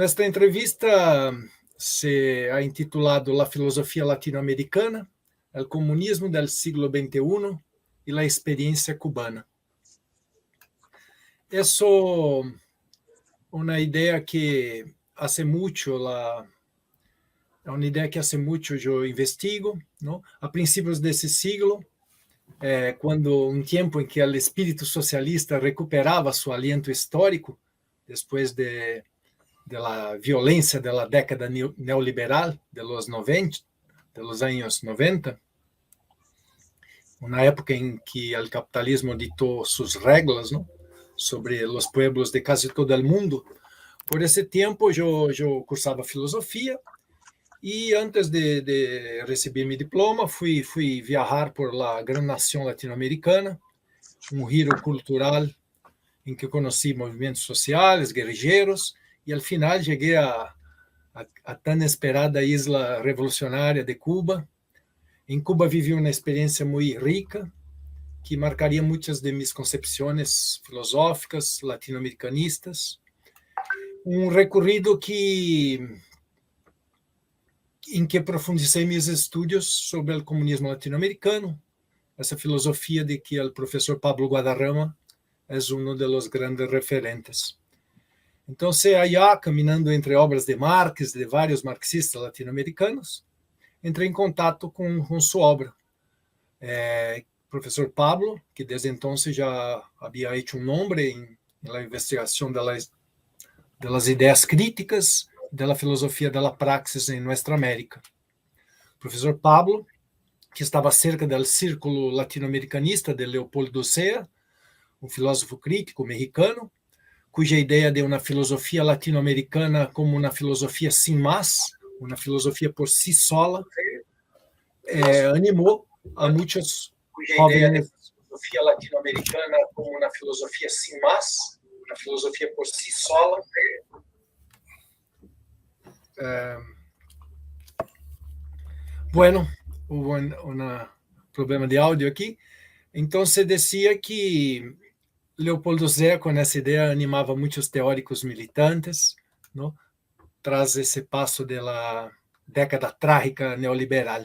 Nuestra entrevista se ha intitulado La filosofía latinoamericana, el comunismo del siglo XXI y la experiencia cubana. Eso, una idea que hace mucho, una idea que hace mucho yo investigo, ¿no? A principios de ese siglo, cuando un tiempo en que el espíritu socialista recuperaba su aliento histórico, después de la violencia de la década neoliberal de los 90, de los años 90, una época en que el capitalismo dictó sus reglas, ¿no?, sobre los pueblos de casi todo el mundo. Por ese tiempo yo cursaba filosofía y antes de recibir mi diploma fui viajar por la gran nación latinoamericana, un giro cultural en que conocí movimientos sociales, guerrilleros, y al final llegué a tan esperada isla revolucionaria de Cuba. En Cuba viví una experiencia muy rica que marcaría muchas de mis concepciones filosóficas latinoamericanistas. Un recorrido en que profundicé mis estudios sobre el comunismo latinoamericano, esa filosofía de que el profesor Pablo Guadarrama es uno de los grandes referentes. Entonces, allá, caminando entre obras de Marx, de varios marxistas latinoamericanos, entrei em contato com sua obra. Professor Pablo, que desde então já havia hecho um nome em la investigação das ideias críticas, da filosofia da praxis em nossa América. Professor Pablo, que estava cerca do círculo latino-americanista de Leopoldo Sea, um filósofo crítico mexicano, cuja ideia de uma filosofia latino-americana como uma filosofia sem mais, uma filosofia por si sola, animou a muitos jovens. Filosofia latino-americana como uma filosofia sem mais, uma filosofia por si sola. Bueno, hubo um problema de áudio aqui. Então, se dizia que Leopoldo Sea, com essa ideia, animava muitos teóricos militantes, não? Tras esse passo da década trágica neoliberal.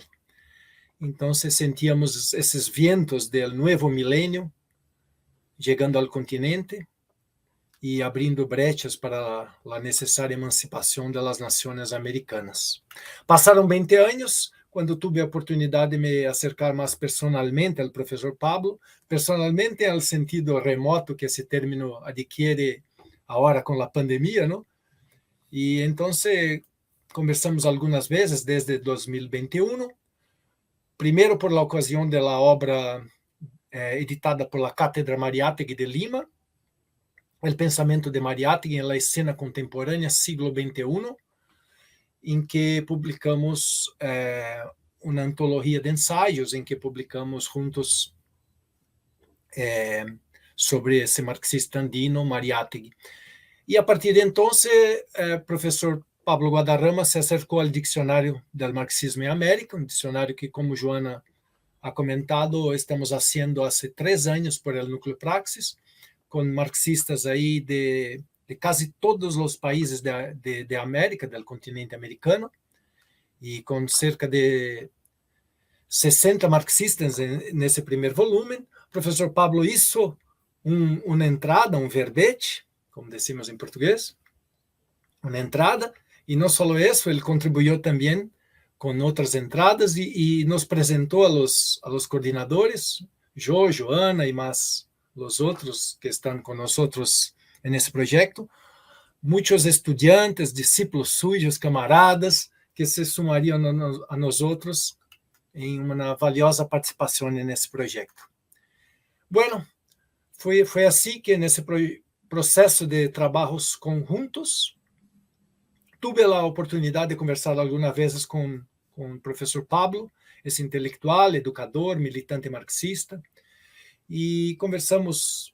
Então, sentíamos esses vientos do novo milênio chegando ao continente e abrindo brechas para a necessária emancipação das nações americanas. Passaram 20 anos, quando tive a oportunidade de me acercar mais personalmente ao professor Pablo, personalmente no sentido remoto que esse término adquire agora com a pandemia, não? E então conversamos algumas vezes desde 2021, primeiro por la ocasião da obra editada por la Cátedra Mariátegui de Lima, El pensamento de Mariátegui en la escena contemporânea siglo XXI, em que publicamos uma antologia de ensaios, em que publicamos juntos sobre esse marxista andino Mariátegui. E a partir de então, professor Pablo Guadarrama se acercou ao Dicionário do Marxismo em América, um dicionário que, como Joana ha comentado, estamos fazendo há 3 anos por el Núcleo Praxis, com marxistas aí de quase todos os países de América, do continente americano, e com cerca de 60 marxistas nesse primeiro volume. O professor Pablo hizo uma entrada, um verbete, como decimos em português, uma entrada, e não só isso, ele contribuiu também com outras entradas e nos apresentou a los coordenadores, Joana e mais os outros que estão conosco nesse projeto, muitos estudantes, discípulos suyos, camaradas, que se sumariam a nós outros em uma valiosa participação nesse projeto. Bueno, foi assim que nesse processo de trabalhos conjuntos, tive a oportunidade de conversar algumas vezes com o professor Pablo, esse intelectual, educador, militante marxista, e conversamos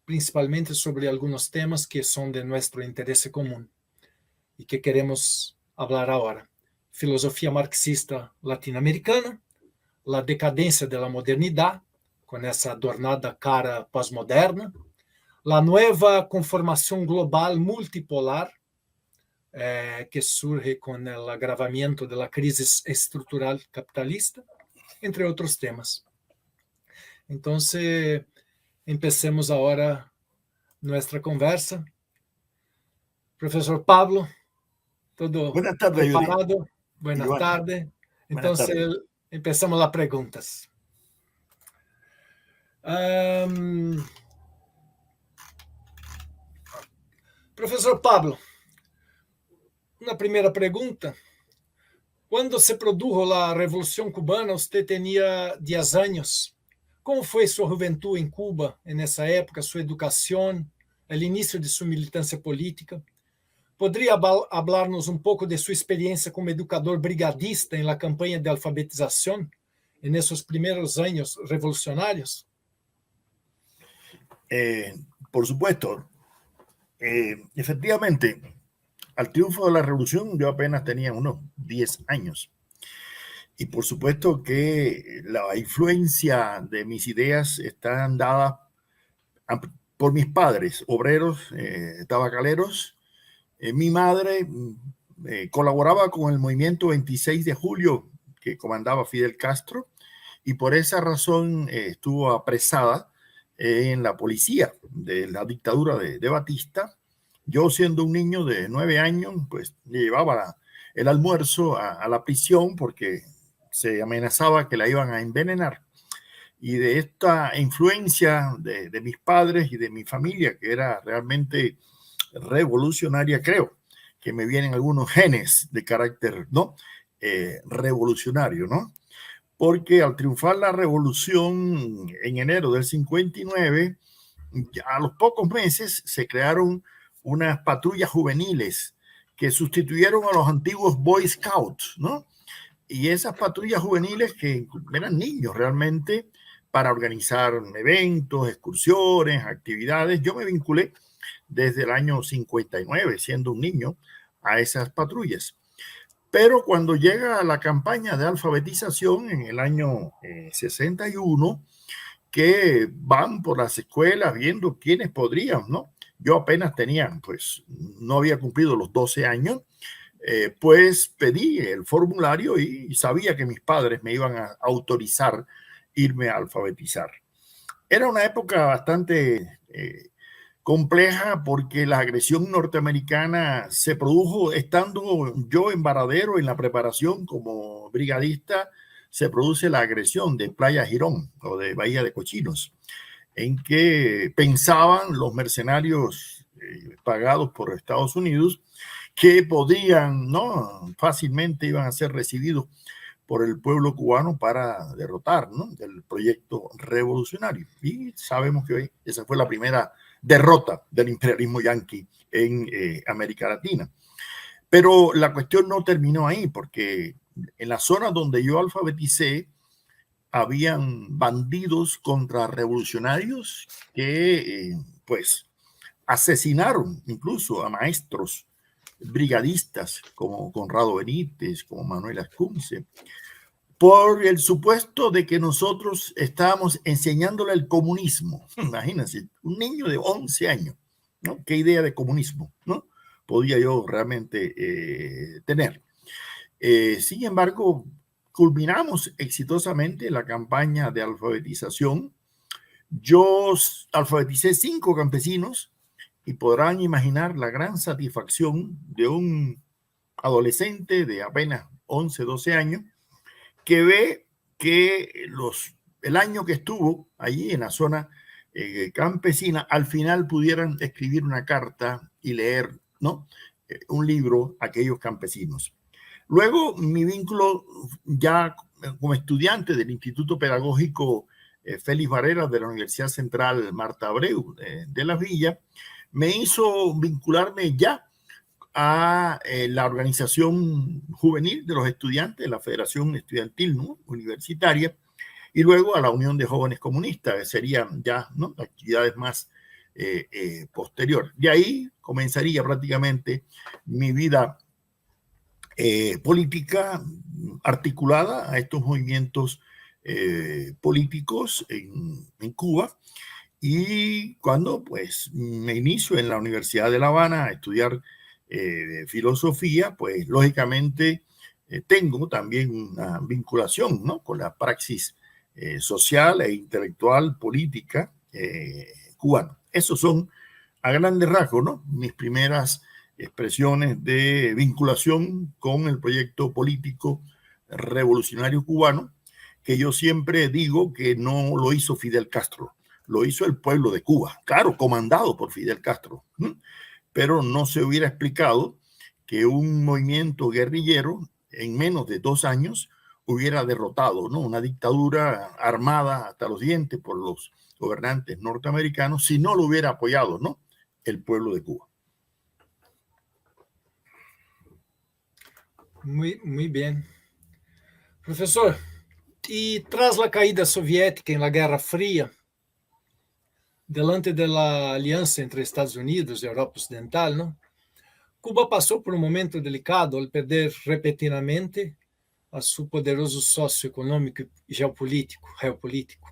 principalmente sobre alguns temas que são de nosso interesse comum e que queremos falar agora. Filosofia marxista latino-americana, a decadência da modernidade, com essa adornada cara pós-moderna, a nova conformação global multipolar, que surge con el agravamiento de la crisis estructural capitalista, entre otros temas. Entonces, empecemos ahora nuestra conversa. Profesor Pablo, todo Buenas tardes, Judy. preparado? Buenas Joana. tardes. Buenas Entonces, tardes. empezamos las preguntas. Profesor Pablo, una primera pregunta. Cuando se produjo la Revolución Cubana, usted tenía 10 años. ¿Cómo fue su juventud en Cuba en esa época, su educación, el inicio de su militancia política? ¿Podría hablarnos un poco de su experiencia como educador brigadista en la campaña de alfabetización en esos primeros años revolucionarios? Por supuesto. Efectivamente, al triunfo de la revolución yo apenas tenía unos 10 años. Y por supuesto que la influencia de mis ideas están dadas por mis padres, obreros, tabacaleros. Mi madre colaboraba con el movimiento 26 de julio que comandaba Fidel Castro y por esa razón estuvo apresada en la policía de la dictadura de Batista. Yo, siendo un niño de 9 años, pues llevaba el almuerzo a la prisión porque se amenazaba que la iban a envenenar. Y de esta influencia de mis padres y de mi familia, que era realmente revolucionaria, creo que me vienen algunos genes de carácter, ¿no? Revolucionario, ¿no? Porque al triunfar la revolución en enero del 59, a los pocos meses se crearon unas patrullas juveniles que sustituyeron a los antiguos Boy Scouts, ¿no? Y esas patrullas juveniles que eran niños realmente para organizar eventos, excursiones, actividades. Yo me vinculé desde el año 59, siendo un niño, a esas patrullas. Pero cuando llega la campaña de alfabetización en el año 61, que van por las escuelas viendo quiénes podrían, ¿no? Yo apenas tenía, pues, no había cumplido los 12 años, pues pedí el formulario y sabía que mis padres me iban a autorizar irme a alfabetizar. Era una época bastante compleja porque la agresión norteamericana se produjo estando yo en Varadero en la preparación como brigadista. Se produce la agresión de Playa Girón o de Bahía de Cochinos, en que pensaban los mercenarios pagados por Estados Unidos que podían, ¿no? Fácilmente iban a ser recibidos por el pueblo cubano para derrotar, ¿no? El proyecto revolucionario. Y sabemos que hoy esa fue la primera derrota del imperialismo yanqui en América Latina. Pero la cuestión no terminó ahí, porque en la zona donde yo alfabeticé habían bandidos contrarrevolucionarios que pues asesinaron incluso a maestros brigadistas como Conrado Benítez, como Manuel Ascunce, por el supuesto de que nosotros estábamos enseñándole el comunismo. Imagínense, un niño de 11 años, ¿no? ¿Qué idea de comunismo, no? Podía yo realmente tener. Sin embargo, culminamos exitosamente la campaña de alfabetización. Yo alfabeticé 5 campesinos y podrán imaginar la gran satisfacción de un adolescente de apenas 11, 12 años que ve que el año que estuvo allí en la zona campesina, al final pudieran escribir una carta y leer, ¿no? Un libro a aquellos campesinos. Luego, mi vínculo ya como estudiante del Instituto Pedagógico Félix Varela de la Universidad Central Marta Abreu de Las Villas me hizo vincularme ya a la organización juvenil de los estudiantes, la Federación Estudiantil, ¿no? Universitaria, y luego a la Unión de Jóvenes Comunistas, que serían ya, ¿no? Actividades más posteriores. De ahí comenzaría prácticamente mi vida política articulada a estos movimientos políticos en Cuba. Y cuando pues me inicio en la Universidad de La Habana a estudiar filosofía, pues lógicamente tengo también una vinculación, ¿no?, con la praxis social e intelectual política cubana. Esos son a grandes rasgos, ¿no?, mis primeras expresiones de vinculación con el proyecto político revolucionario cubano, que yo siempre digo que no lo hizo Fidel Castro, lo hizo el pueblo de Cuba, claro, comandado por Fidel Castro, pero no se hubiera explicado que un movimiento guerrillero en menos de 2 años hubiera derrotado, ¿no?, una dictadura armada hasta los dientes por los gobernantes norteamericanos si no lo hubiera apoyado, ¿no?, el pueblo de Cuba. Muy bien. Profesor, y tras la caída soviética en la Guerra Fría, delante de la alianza entre Estados Unidos y Europa Occidental, ¿no?, Cuba pasó por un momento delicado al perder repentinamente a su poderoso socio económico y geopolítico.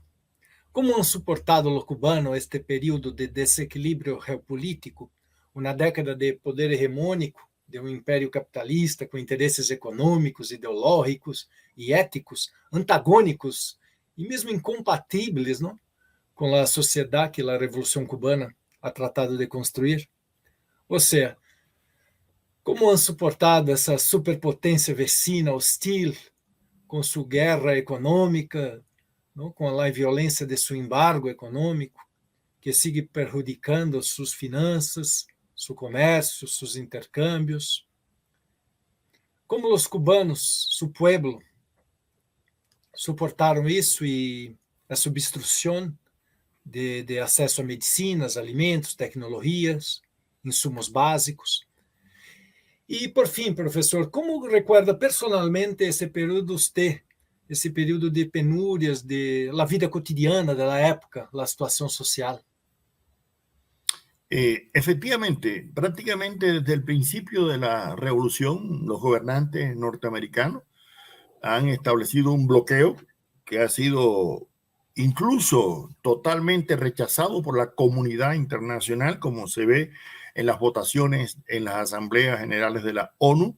¿Cómo han soportado los cubanos este periodo de desequilibrio geopolítico, una década de poder hegemónico de un imperio capitalista con intereses econômicos, ideológicos y éticos antagónicos y mesmo incompatibles, ¿no?, con la sociedad que la Revolución Cubana ha tratado de construir? O sea, ¿cómo han soportado essa superpotência vecina hostil com sua guerra econômica, não, com a violência de seu embargo econômico, que sigue perjudicando suas finanças, seu comércio, seus intercâmbios? Como os cubanos, seu pueblo, suportaram isso e essa obstrução de acesso a medicinas, alimentos, tecnologias, insumos básicos? E, por fim, professor, como recuerda personalmente esse período usted, esse período de penúrias, de la vida cotidiana de la época, la situación social? Efectivamente, prácticamente desde el principio de la revolución, los gobernantes norteamericanos han establecido un bloqueo que ha sido incluso totalmente rechazado por la comunidad internacional, como se ve en las votaciones en las asambleas generales de la ONU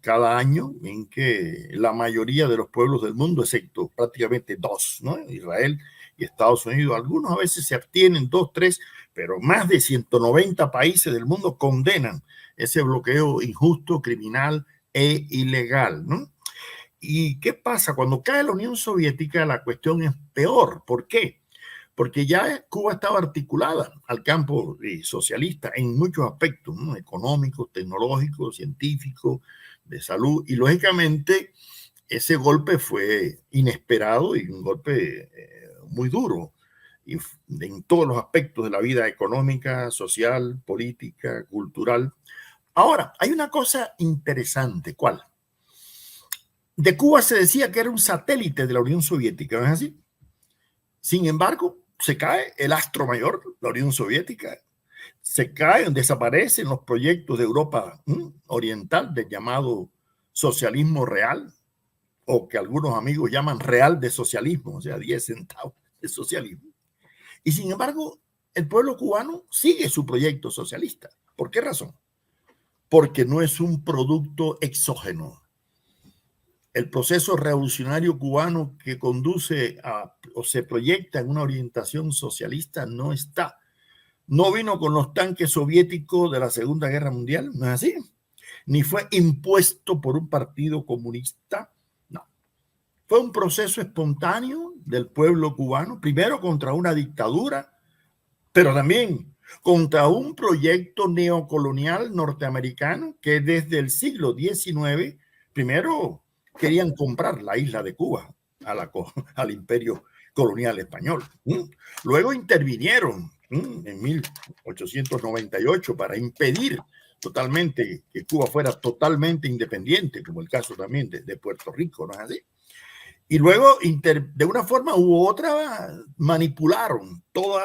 cada año, en que la mayoría de los pueblos del mundo, excepto prácticamente 2, ¿no?, Israel y Estados Unidos, algunos a veces se abstienen, 2, 3, pero más de 190 países del mundo condenan ese bloqueo injusto, criminal e ilegal, ¿no? ¿Y qué pasa? Cuando cae la Unión Soviética, la cuestión es peor. ¿Por qué? Porque ya Cuba estaba articulada al campo socialista en muchos aspectos, ¿no?, económicos, tecnológicos, científicos, de salud, y lógicamente ese golpe fue inesperado y un golpe muy duro y en todos los aspectos de la vida económica, social, política, cultural. Ahora, hay una cosa interesante. ¿Cuál? De Cuba se decía que era un satélite de la Unión Soviética, ¿no es así? Sin embargo, se cae el astro mayor, la Unión Soviética, se caen, desaparecen los proyectos de Europa oriental del llamado socialismo real, o que algunos amigos llaman real de socialismo, o sea, 10 centavos de socialismo. Y sin embargo, el pueblo cubano sigue su proyecto socialista. ¿Por qué razón? Porque no es un producto exógeno. El proceso revolucionario cubano que conduce o se proyecta en una orientación socialista no vino con los tanques soviéticos de la Segunda Guerra Mundial, no es así, ni fue impuesto por un partido comunista, no. Fue un proceso espontáneo del pueblo cubano, primero contra una dictadura, pero también contra un proyecto neocolonial norteamericano que desde el siglo XIX, primero querían comprar la isla de Cuba al imperio colonial español. Luego intervinieron en 1898 para impedir totalmente que Cuba fuera totalmente independiente, como el caso también de Puerto Rico, ¿no es así? Y luego, de una forma u otra, manipularon todos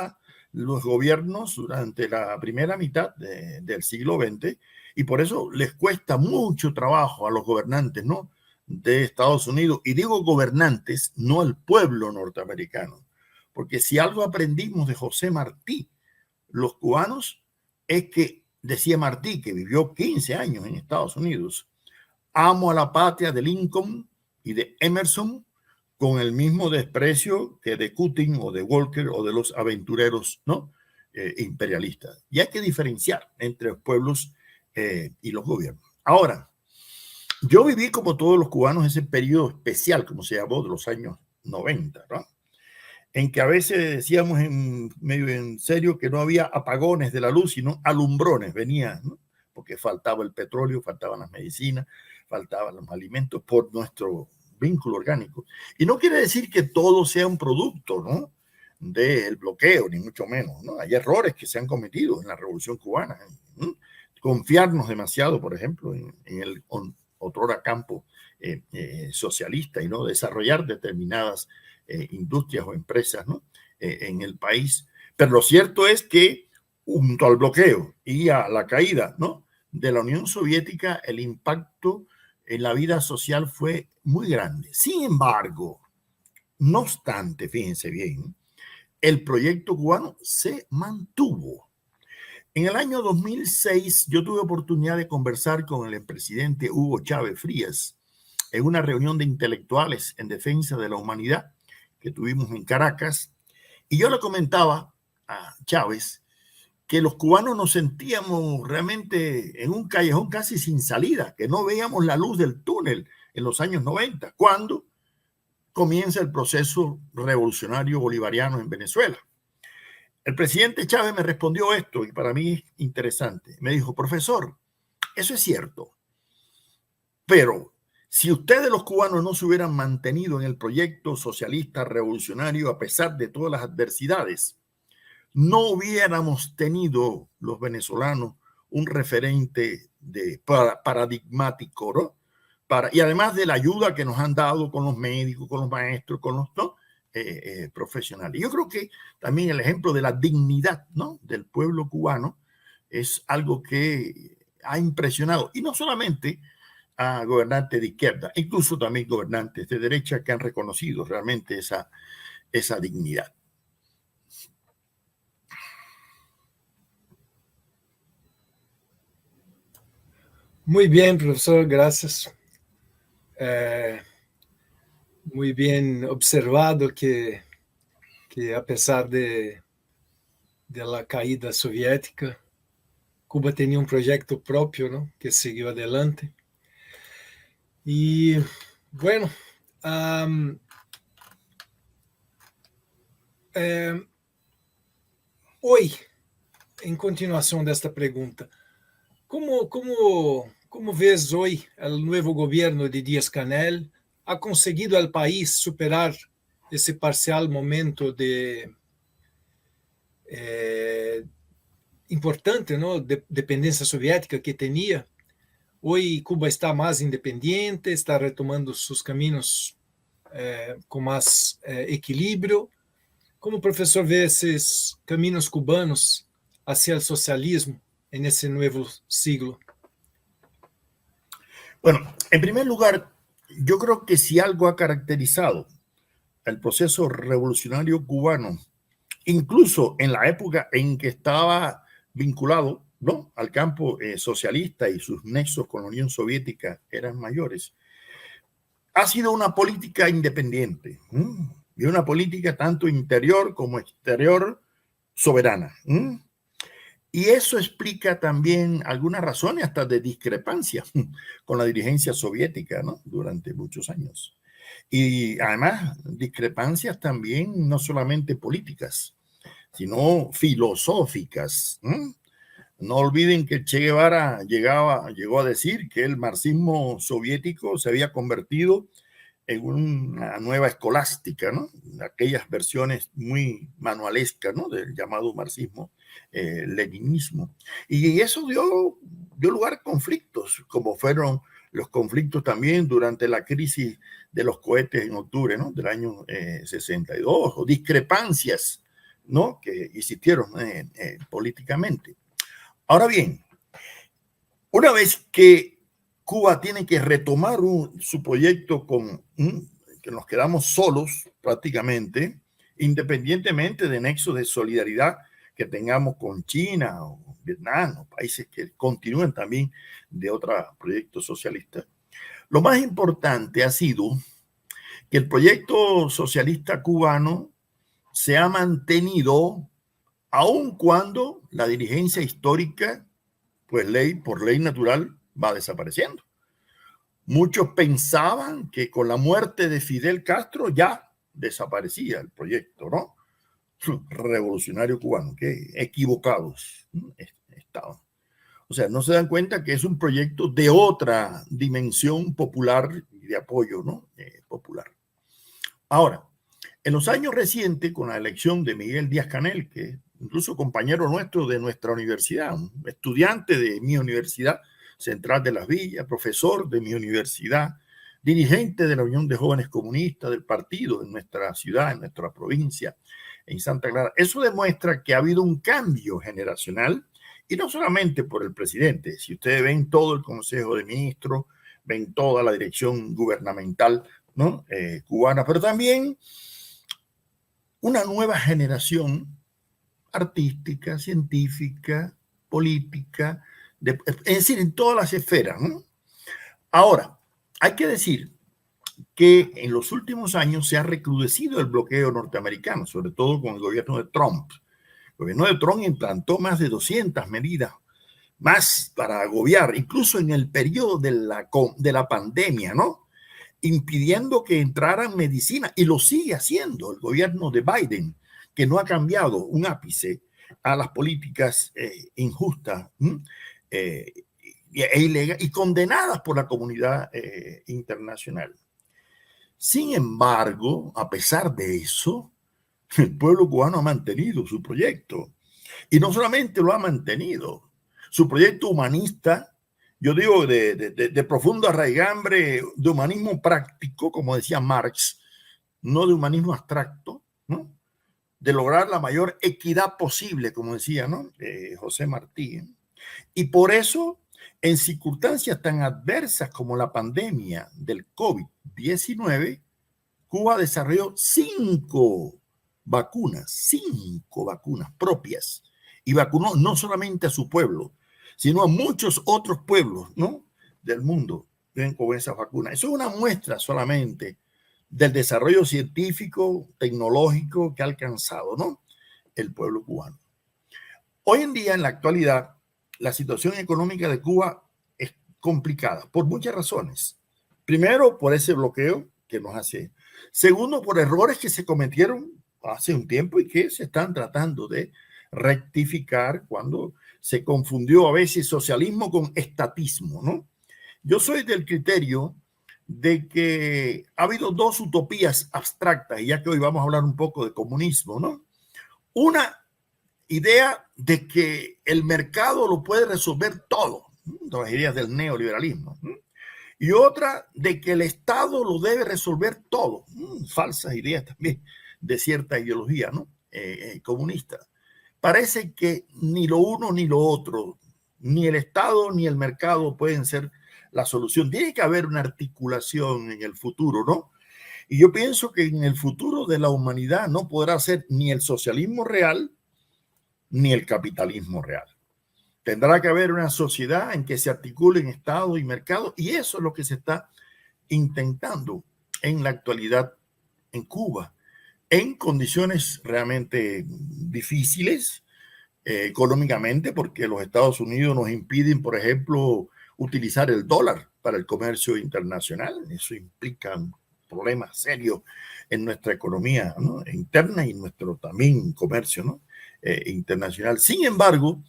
los gobiernos durante la primera mitad del siglo XX, y por eso les cuesta mucho trabajo a los gobernantes, ¿no?, de Estados Unidos, y digo gobernantes, no el pueblo norteamericano, porque si algo aprendimos de José Martí, los cubanos, es que decía Martí, que vivió 15 años en Estados Unidos, amo a la patria de Lincoln y de Emerson con el mismo desprecio que de Cutting o de Walker o de los aventureros, ¿no? Imperialistas. Y hay que diferenciar entre los pueblos y los gobiernos. Ahora, yo viví como todos los cubanos ese periodo especial, como se llamó, de los años 90, ¿no? En que a veces decíamos medio en serio que no había apagones de la luz, sino alumbrones venían, ¿no? Porque faltaba el petróleo, faltaban las medicinas, faltaban los alimentos por nuestro vínculo orgánico. Y no quiere decir que todo sea un producto, ¿no?, del bloqueo, ni mucho menos, ¿no? Hay errores que se han cometido en la Revolución Cubana, ¿no? Confiarnos demasiado, por ejemplo, en el otrora campo socialista y no desarrollar determinadas industrias o empresas, ¿no?, en el país. Pero lo cierto es que junto al bloqueo y a la caída, ¿no?, de la Unión Soviética, el impacto en la vida social fue muy grande. Sin embargo, no obstante, fíjense bien, el proyecto cubano se mantuvo. En el año 2006 yo tuve oportunidad de conversar con el expresidente Hugo Chávez Frías en una reunión de intelectuales en defensa de la humanidad que tuvimos en Caracas, y yo le comentaba a Chávez que los cubanos nos sentíamos realmente en un callejón casi sin salida, que no veíamos la luz del túnel en los años 90, cuando comienza el proceso revolucionario bolivariano en Venezuela. El presidente Chávez me respondió esto, y para mí es interesante. Me dijo: profesor, eso es cierto, pero si ustedes los cubanos no se hubieran mantenido en el proyecto socialista revolucionario a pesar de todas las adversidades, no hubiéramos tenido los venezolanos un referente paradigmático, ¿no? Y además de la ayuda que nos han dado con los médicos, con los maestros, con los profesionales. Yo creo que también el ejemplo de la dignidad, ¿no?, del pueblo cubano es algo que ha impresionado, y no solamente a gobernantes de izquierda, incluso también gobernantes de derecha que han reconocido realmente esa dignidad. Muy bien, profesor, gracias. Muy bien observado que a pesar de la caída soviética, Cuba tenía un proyecto propio, ¿no?, que siguió adelante. Y bueno, hoy, en continuación de esta pregunta, ¿cómo ves hoy el nuevo gobierno de Díaz-Canel ha conseguido al país superar ese parcial momento de importante, ¿no?, de dependencia soviética que tenía? Hoy Cuba está más independiente, está retomando sus caminos con más equilibrio. ¿Cómo, profesor, ve esos caminos cubanos hacia el socialismo en ese nuevo siglo? Bueno, en primer lugar, yo creo que si algo ha caracterizado el proceso revolucionario cubano, incluso en la época en que estaba vinculado, ¿no?, al campo socialista y sus nexos con la Unión Soviética eran mayores, ha sido una política independiente, y una política tanto interior como exterior soberana. Y eso explica también algunas razones hasta de discrepancia con la dirigencia soviética, ¿no?, durante muchos años. Y además discrepancias también no solamente políticas, sino filosóficas. No olviden que Che Guevara llegó a decir que el marxismo soviético se había convertido en una nueva escolástica, ¿no?, aquellas versiones muy manualescas, ¿no?, del llamado marxismo, leninismo. Y eso dio lugar a conflictos, como fueron los conflictos también durante la crisis de los cohetes en octubre, ¿no?, del año 62, o discrepancias, ¿no?, que existieron políticamente. Ahora bien, una vez que Cuba tiene que retomar su proyecto que nos quedamos solos prácticamente, independientemente de nexos de solidaridad que tengamos con China o Vietnam, o países que continúan también de otros proyectos socialistas. Lo más importante ha sido que el proyecto socialista cubano se ha mantenido aun cuando la dirigencia histórica, pues por ley natural, va desapareciendo. Muchos pensaban que con la muerte de Fidel Castro ya desaparecía el proyecto, ¿no? Revolucionario cubano, que equivocados estaban. O sea, no se dan cuenta que es un proyecto de otra dimensión popular y de apoyo, ¿no? Popular. Ahora, en los años recientes, con la elección de Miguel Díaz-Canel, que es incluso compañero nuestro de nuestra universidad, un estudiante de mi universidad Central de las Villas, profesor de mi universidad, dirigente de la Unión de Jóvenes Comunistas del partido en nuestra ciudad, en nuestra provincia, en Santa Clara. Eso demuestra que ha habido un cambio generacional, y no solamente por el presidente. Si ustedes ven todo el Consejo de Ministros, ven toda la dirección gubernamental, ¿no? Cubana, pero también una nueva generación artística, científica, política, es decir, en todas las esferas, ¿no? Ahora, hay que decir que en los últimos años se ha recrudecido el bloqueo norteamericano, sobre todo con el gobierno de Trump. El gobierno de Trump implantó más de 200 medidas más para agobiar, incluso en el periodo de la pandemia, ¿no? Impidiendo que entraran medicina, y lo sigue haciendo el gobierno de Biden, que no ha cambiado un ápice a las políticas injustas e ilegales y condenadas por la comunidad internacional. Sin embargo, a pesar de eso, el pueblo cubano ha mantenido su proyecto, y no solamente lo ha mantenido, su proyecto humanista, yo digo de profundo arraigambre, de humanismo práctico, como decía Marx, no de humanismo abstracto, ¿no? De lograr la mayor equidad posible, como decía, ¿no? José Martí. Y por eso, en circunstancias tan adversas como la pandemia del COVID-19, Cuba desarrolló 5 vacunas propias, y vacunó no solamente a su pueblo, sino a muchos otros pueblos, ¿no? Del mundo con esas vacunas. Eso es una muestra solamente del desarrollo científico, tecnológico que ha alcanzado, ¿no? El pueblo cubano. Hoy en día, en la actualidad, la situación económica de Cuba es complicada por muchas razones. Primero, por ese bloqueo que nos hace. Segundo, por errores que se cometieron hace un tiempo y que se están tratando de rectificar cuando se confundió a veces socialismo con estatismo, ¿no? Yo soy del criterio de que ha habido 2 utopías abstractas, y ya que hoy vamos a hablar un poco de comunismo, ¿no? Una idea de que el mercado lo puede resolver todo, ¿no? Las ideas del neoliberalismo, ¿no? Y otra de que el Estado lo debe resolver todo, falsas ideas también de cierta ideología, ¿no? Comunista. Parece que ni lo uno ni lo otro, ni el Estado ni el mercado pueden ser la solución. Tiene que haber una articulación en el futuro, ¿no? Y yo pienso que en el futuro de la humanidad no podrá ser ni el socialismo real ni el capitalismo real. Tendrá que haber una sociedad en que se articulen Estado y mercado, y eso es lo que se está intentando en la actualidad en Cuba, en condiciones realmente difíciles económicamente, porque los Estados Unidos nos impiden, por ejemplo, utilizar el dólar para el comercio internacional. Eso implica un problema serio en nuestra economía, ¿no? Interna, y nuestro también comercio, ¿no? Internacional. Sin embargo,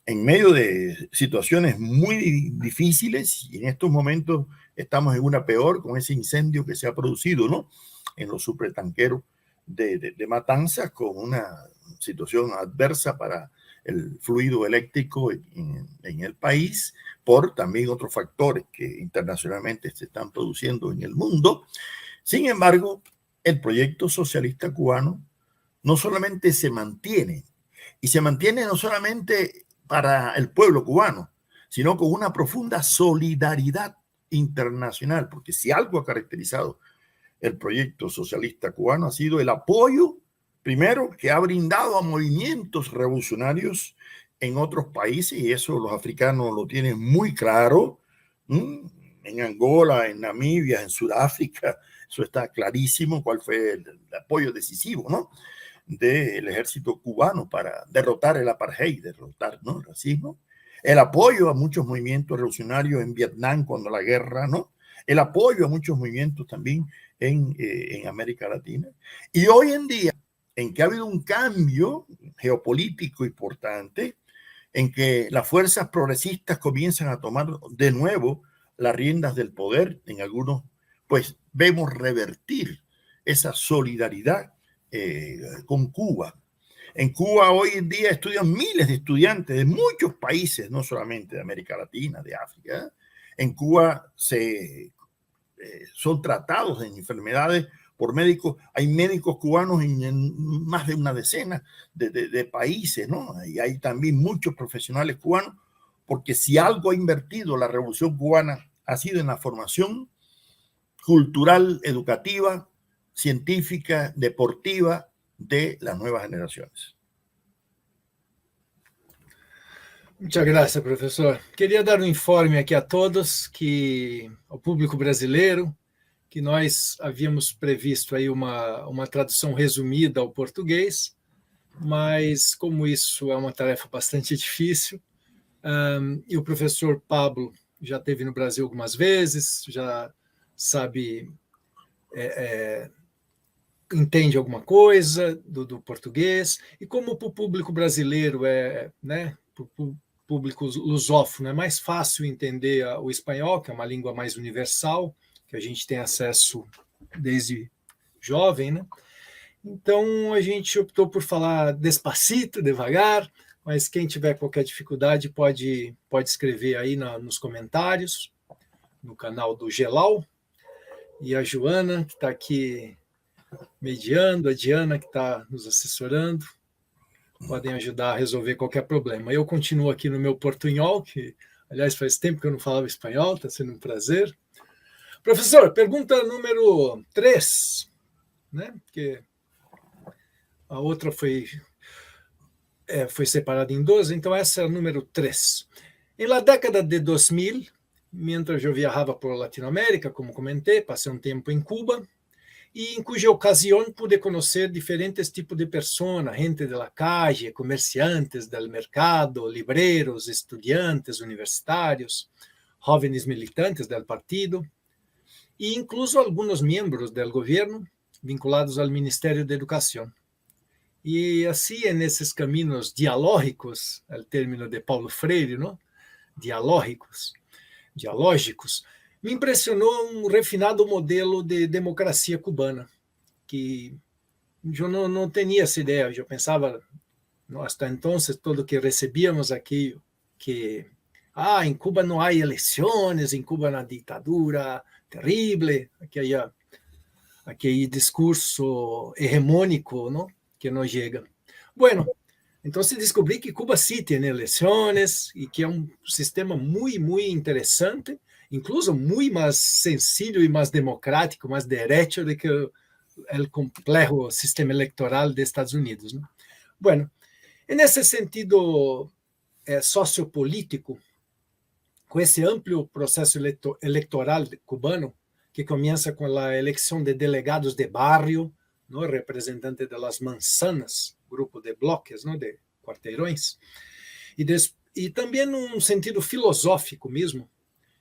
en medio de situaciones muy difíciles, y en estos momentos estamos en una peor con ese incendio que se ha producido, ¿no? En los supertanqueros de Matanzas, con una situación adversa para el fluido eléctrico en el país, por también otros factores que internacionalmente se están produciendo en el mundo. Sin embargo, el proyecto socialista cubano no solamente se mantiene, y se mantiene no solamente para el pueblo cubano, sino con una profunda solidaridad internacional, porque si algo ha caracterizado el proyecto socialista cubano ha sido el apoyo, primero, que ha brindado a movimientos revolucionarios en otros países, y eso los africanos lo tienen muy claro, en Angola, en Namibia, en Sudáfrica, eso está clarísimo cuál fue el apoyo decisivo, ¿no?, del ejército cubano para derrotar el apartheid, derrotar, ¿no?, el racismo, el apoyo a muchos movimientos revolucionarios en Vietnam cuando la guerra, ¿no?, el apoyo a muchos movimientos también en América Latina. Y hoy en día, en que ha habido un cambio geopolítico importante, en que las fuerzas progresistas comienzan a tomar de nuevo las riendas del poder en algunos, pues vemos revertir esa solidaridad con Cuba. En Cuba hoy en día estudian miles de estudiantes de muchos países, no solamente de América Latina, de África. En Cuba son tratados en enfermedades por médicos. Hay médicos cubanos en más de una decena de países, ¿no? Y hay también muchos profesionales cubanos, porque si algo ha invertido la Revolución Cubana ha sido en la formación cultural, educativa, científica, deportiva de las nuevas generaciones. Muchas gracias, professor. Queria dar um informe aqui a todos, ao público brasileiro, que nós havíamos previsto aí uma tradução resumida ao português, mas como isso é uma tarefa bastante difícil, e o professor Pablo já esteve no Brasil algumas vezes, já sabe, entende alguma coisa do português, e como para o público brasileiro né, para o público lusófono é mais fácil entender o espanhol, que é uma língua mais universal, que a gente tem acesso desde jovem, né? Então a gente optou por falar despacito, devagar, mas quem tiver qualquer dificuldade pode escrever aí nos comentários, no canal do Gelal, e a Joana, que está aqui mediando, a Diana, que está nos assessorando, podem ajudar a resolver qualquer problema. Eu continuo aqui no meu portunhol, que, aliás, faz tempo que eu não falava espanhol, está sendo um prazer. Professor, pergunta número 3, né? Porque a outra foi separada em 12, então essa é a número 3. Em la década de 2000, mientras eu viajava por Latinoamérica, como comentei, passei um tempo em Cuba, e em cuja ocasião pude conhecer diferentes tipos de pessoas, gente de la calle, comerciantes del mercado, libreros, estudiantes universitários, jóvenes militantes del partido, e incluso alguns membros del governo vinculados ao Ministério de Educação. E assim, nesses caminhos dialógicos, o término de Paulo Freire, não? Dialógicos, me impressionou um refinado modelo de democracia cubana, que eu não tinha essa ideia. Eu pensava, até então, tudo que recebíamos aqui, que em Cuba não há eleições, em Cuba na ditadura terrível, aquele discurso hegemônico, não? Que não chega. Bueno, então descobri que Cuba sim tem eleições e que é um sistema muito, muito interessante, incluso muito mais sencillo e mais democrático, mais direto do que o complexo sistema eleitoral dos Estados Unidos, ¿no? Bueno, nesse sentido sociopolítico, com esse amplo processo eleitoral cubano, que começa com a eleição de delegados de barrio, ¿no? Representante de las manzanas, grupo de bloques, ¿no? De quarteirões, e também num sentido filosófico mesmo,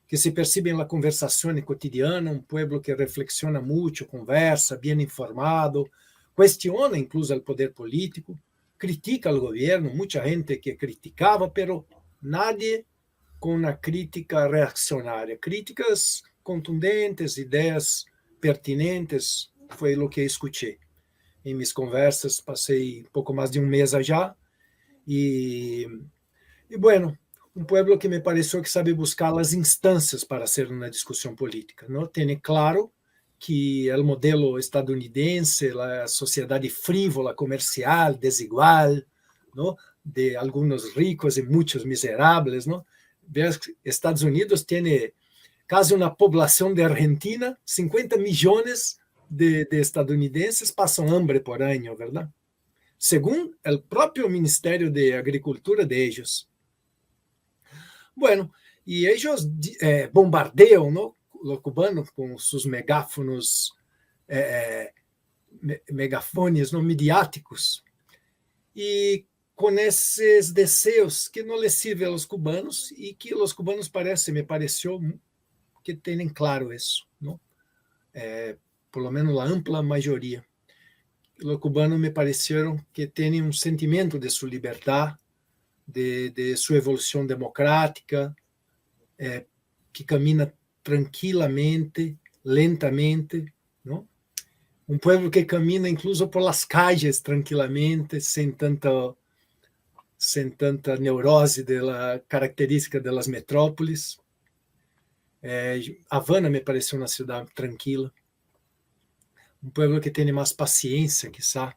que se percibe na conversação cotidiana, um povo que reflexiona muito, conversa, bem informado, questiona incluso o poder político, critica o governo, muita gente que criticava, pero nadie com uma crítica reaccionária, críticas contundentes, ideias pertinentes, foi o que escutei em minhas conversas. Passei pouco mais de um mês já, e bueno, um povo que me pareceu que sabe buscar as instâncias para ser uma discussão política, não? Tem claro que o modelo estadunidense, a sociedade frívola, comercial, desigual, não? De alguns ricos e muitos miseráveis, não? Estados Unidos tem quase uma população de Argentina, 50 milhões de estadunidenses passam hambre por ano, verdade? según el propio Ministerio de Agricultura de ellos. Bueno, y ellos bombardean, ¿no?, los cubanos con sus megáfonos, megafones, ¿no?, midiáticos, e com esses desejos que não lhes sirvem aos cubanos e que os cubanos me pareceu que têm claro isso, não? Por lo menos a ampla maioria. Os cubanos me pareceram que têm sentimento de sua liberdade, de sua evolução democrática, que camina tranquilamente, lentamente, não? Pueblo que camina incluso por las calles tranquilamente, sem tanta neurose da característica das metrópoles. Havana me pareceu uma cidade tranquila. Pueblo que tem mais paciência, quizá,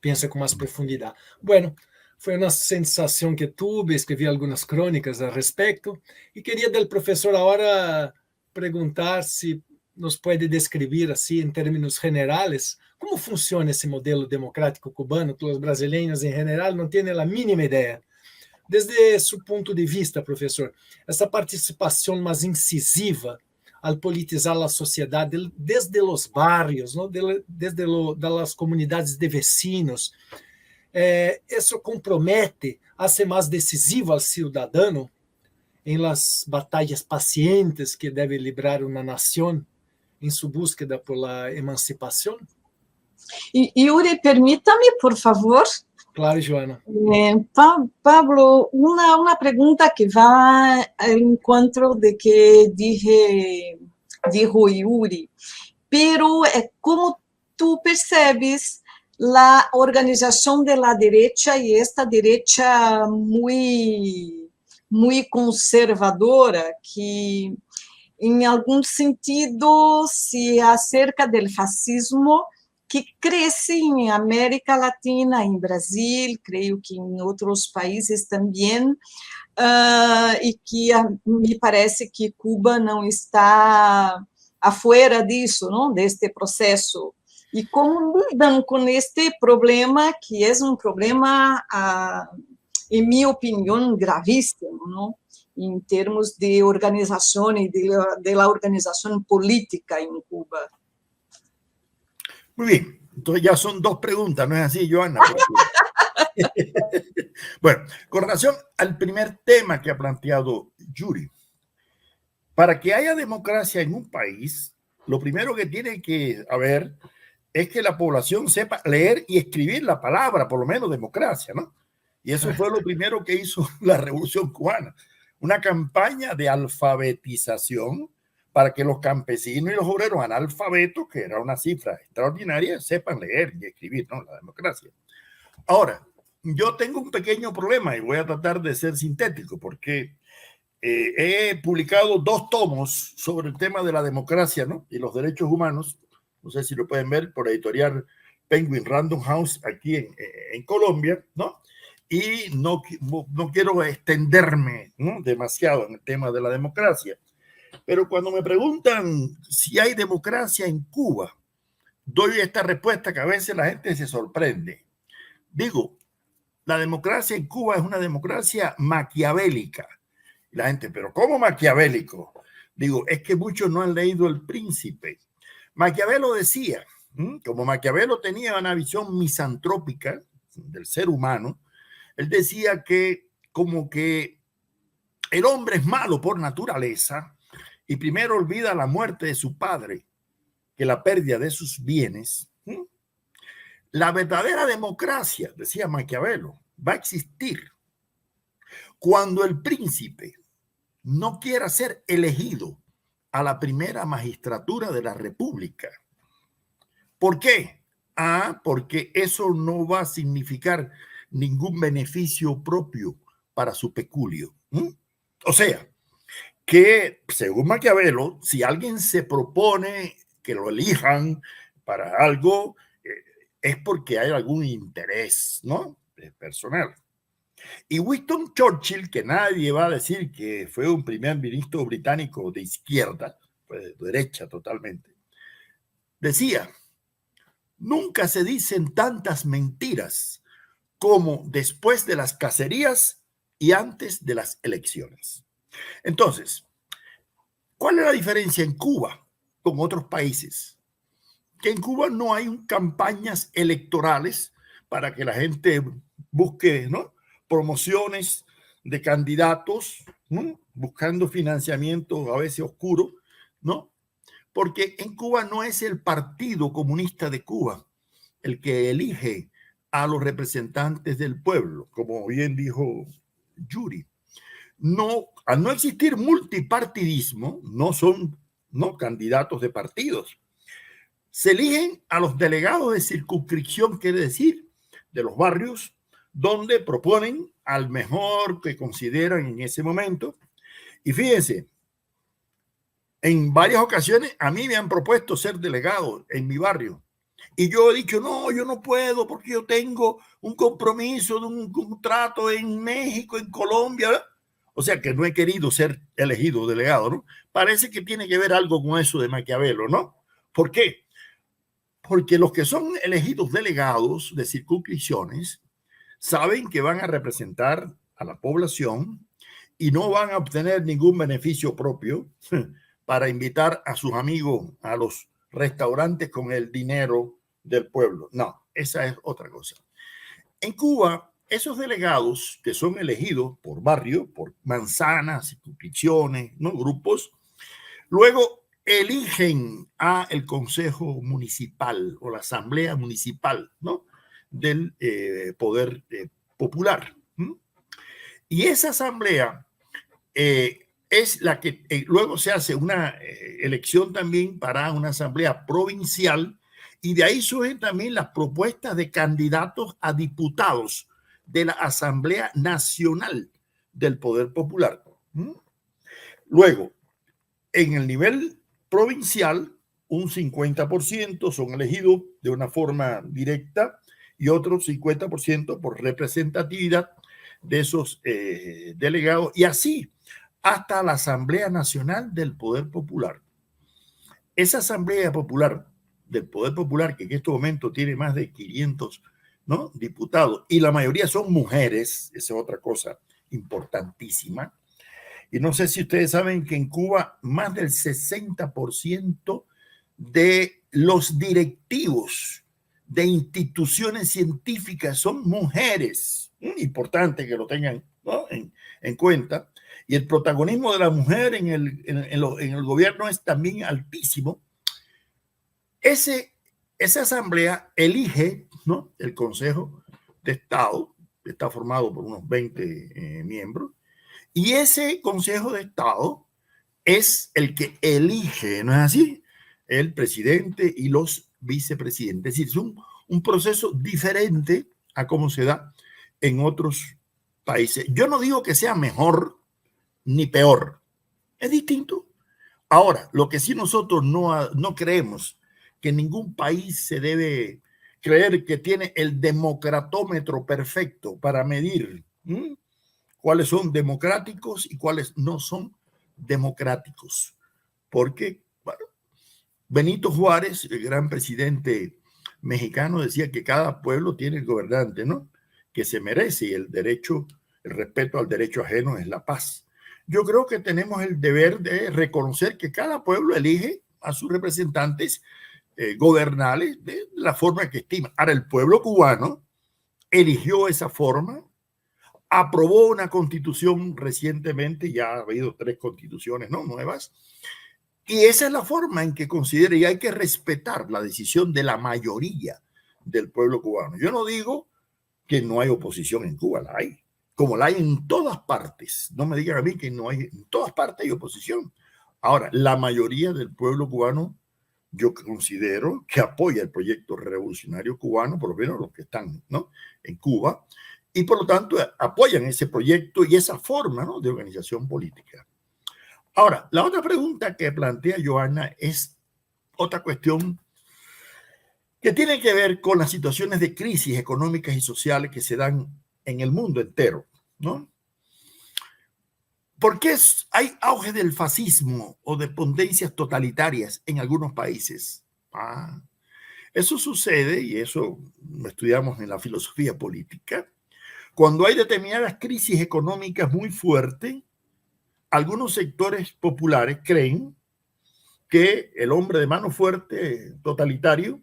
pensa com mais profundidade. Bueno, foi uma sensação que tive, escrevi algumas crônicas a respeito, e queria do professor agora perguntar se nos pode descrever, assim, em termos generais, como funciona esse modelo democrático cubano, que os brasileiros, em geral, não têm a mínima ideia. Desde seu ponto de vista, professor, essa participação mais incisiva ao politizar a sociedade desde os barrios, ¿no?, desde as comunidades de vecinos, isso compromete, hace mais decisivo ao cidadão em las batalhas pacientes que deve librar uma nação em sua búsqueda por la emancipação? Yuri, permita-me, por favor. Claro, Joana. Pablo, uma pergunta que vai ao encontro de que dijo Yuri, pero como tu percebes a organização de la derecha e esta derecha muito conservadora que em algum sentido se acerca do fascismo que cresce em América Latina, em Brasil, creio que em outros países também, e que me parece que Cuba não está afuera disso, não, deste processo. E como lidam com este problema, que é um problema, em minha opinião, gravíssimo, não? Em termos de organização e de la organização política em Cuba. Muy bien, entonces ya son dos preguntas, ¿no es así, Joana? Bueno, con relación al primer tema que ha planteado Yuri, para que haya democracia en un país, lo primero que tiene que haber es que la población sepa leer y escribir la palabra, por lo menos democracia, ¿no? Y eso fue lo primero que hizo la Revolución Cubana, una campaña de alfabetización para que los campesinos y los obreros analfabetos, que era una cifra extraordinaria, sepan leer y escribir, ¿no?, la democracia. Ahora, yo tengo un pequeño problema y voy a tratar de ser sintético porque he publicado 2 tomos sobre el tema de la democracia, ¿no?, y los derechos humanos. No sé si lo pueden ver por editorial Penguin Random House aquí en Colombia, ¿no? Y no quiero extenderme, ¿no?, demasiado en el tema de la democracia. Pero cuando me preguntan si hay democracia en Cuba, doy esta respuesta que a veces la gente se sorprende. Digo, la democracia en Cuba es una democracia maquiavélica. Y la gente, ¿pero cómo maquiavélico? Digo, es que muchos no han leído El Príncipe. Maquiavelo decía, como Maquiavelo tenía una visión misantrópica del ser humano, él decía que como que el hombre es malo por naturaleza y primero olvida la muerte de su padre que la pérdida de sus bienes. La verdadera democracia, decía Maquiavelo, va a existir cuando el príncipe no quiera ser elegido a la primera magistratura de la República. ¿Por qué? Porque eso no va a significar ningún beneficio propio para su peculio. O sea, que según Maquiavelo, si alguien se propone que lo elijan para algo, es porque hay algún interés, ¿no?, personal. Y Winston Churchill, que nadie va a decir que fue un primer ministro británico de izquierda, fue de derecha totalmente, decía, nunca se dicen tantas mentiras como después de las cacerías y antes de las elecciones. Entonces, ¿cuál es la diferencia en Cuba con otros países? Que en Cuba no hay campañas electorales para que la gente busque, ¿no?, promociones de candidatos, ¿no?, buscando financiamiento a veces oscuro, ¿no? Porque en Cuba no es el Partido Comunista de Cuba el que elige a los representantes del pueblo, como bien dijo Yuri. No, al no existir multipartidismo, no son, no, candidatos de partidos. Se eligen a los delegados de circunscripción, quiere decir, de los barrios, donde proponen al mejor que consideran en ese momento. Y fíjense, en varias ocasiones a mí me han propuesto ser delegado en mi barrio. Y yo he dicho, no, yo no puedo porque yo tengo un compromiso de un contrato en México, en Colombia. O sea que no he querido ser elegido delegado, ¿no? Parece que tiene que ver algo con eso de Maquiavelo, ¿no? ¿Por qué? Porque los que son elegidos delegados de circunscripciones saben que van a representar a la población y no van a obtener ningún beneficio propio para invitar a sus amigos a los restaurantes con el dinero del pueblo. No, esa es otra cosa. En Cuba, esos delegados que son elegidos por barrio, por manzanas, circunscripciones, ¿no?, grupos, luego eligen a el Consejo Municipal o la Asamblea Municipal, ¿no?, del Poder Popular. Y esa asamblea es la que luego se hace una elección también para una asamblea provincial, y de ahí surgen también las propuestas de candidatos a diputados de la Asamblea Nacional del Poder Popular. Luego, en el nivel provincial, un 50% son elegidos de una forma directa y otro 50% por representatividad de esos delegados, y así hasta la Asamblea Nacional del Poder Popular. Esa Asamblea Popular del Poder Popular, que en este momento tiene más de 500, ¿no?, diputados, y la mayoría son mujeres, esa es otra cosa importantísima. Y no sé si ustedes saben que en Cuba más del 60% de los directivos de instituciones científicas son mujeres. Importante que lo tengan, ¿no?, en cuenta. Y el protagonismo de la mujer en el gobierno es también altísimo. Esa asamblea elige, ¿no?, el Consejo de Estado, que está formado por unos 20 miembros, y ese Consejo de Estado es el que elige, ¿no es así?, el presidente y los vicepresidentes. Es decir, es un proceso diferente a cómo se da en otros países. Yo no digo que sea mejor ni peor, es distinto. Ahora, lo que sí nosotros no creemos, que ningún país se debe creer que tiene el democratómetro perfecto para medir cuáles son democráticos y cuáles no son democráticos. Porque, bueno, Benito Juárez, el gran presidente mexicano, decía que cada pueblo tiene el gobernante, ¿no?, que se merece, y el respeto al derecho ajeno es la paz. Yo creo que tenemos el deber de reconocer que cada pueblo elige a sus representantes gobernales de la forma que estima. Ahora, el pueblo cubano eligió esa forma, aprobó una constitución recientemente, ya ha habido 3 constituciones, ¿no?, nuevas, y esa es la forma en que considera, y hay que respetar la decisión de la mayoría del pueblo cubano. Yo no digo que no hay oposición en Cuba, la hay, como la hay en todas partes. No me digan a mí que no hay, en todas partes hay oposición. Ahora, la mayoría del pueblo cubano, yo considero que apoya el proyecto revolucionario cubano, por lo menos los que están, ¿no?, en Cuba, y por lo tanto apoyan ese proyecto y esa forma, ¿no?, de organización política. Ahora, la otra pregunta que plantea Joana es otra cuestión que tiene que ver con las situaciones de crisis económicas y sociales que se dan en el mundo entero, ¿no? ¿Por qué hay auge del fascismo o de tendencias totalitarias en algunos países? Eso sucede, y eso lo estudiamos en la filosofía política, cuando hay determinadas crisis económicas muy fuertes. Algunos sectores populares creen que el hombre de mano fuerte totalitario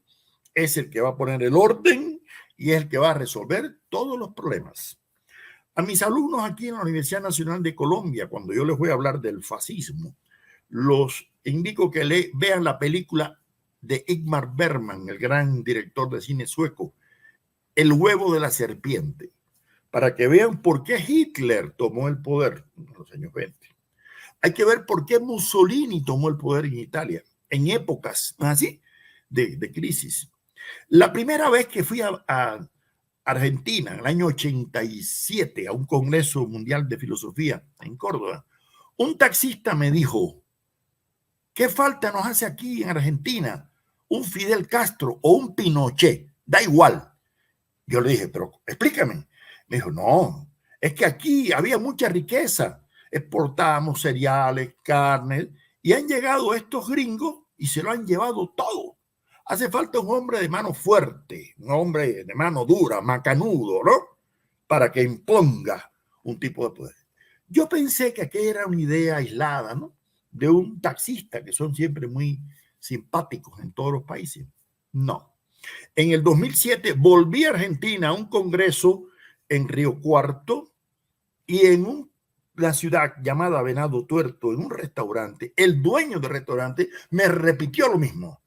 es el que va a poner el orden y es el que va a resolver todos los problemas. A mis alumnos aquí en la Universidad Nacional de Colombia, cuando yo les voy a hablar del fascismo, los indico que vean la película de Ingmar Bergman, el gran director de cine sueco, El huevo de la serpiente, para que vean por qué Hitler tomó el poder en los años 20. Hay que ver por qué Mussolini tomó el poder en Italia, en épocas así de crisis. La primera vez que fui a Argentina, en el año 87, a un Congreso Mundial de Filosofía en Córdoba, un taxista me dijo, ¿qué falta nos hace aquí en Argentina? ¿Un Fidel Castro o un Pinochet? Da igual. Yo le dije, pero explícame. Me dijo, no, es que aquí había mucha riqueza. Exportábamos cereales, carne, y han llegado estos gringos y se lo han llevado todo. Hace falta un hombre de mano fuerte, un hombre de mano dura, macanudo, ¿no? Para que imponga un tipo de poder. Yo pensé que aquella era una idea aislada, ¿no? De un taxista, que son siempre muy simpáticos en todos los países. No. En el 2007 volví a Argentina a un congreso en Río Cuarto y en la ciudad llamada Venado Tuerto, en un restaurante, el dueño del restaurante me repitió lo mismo.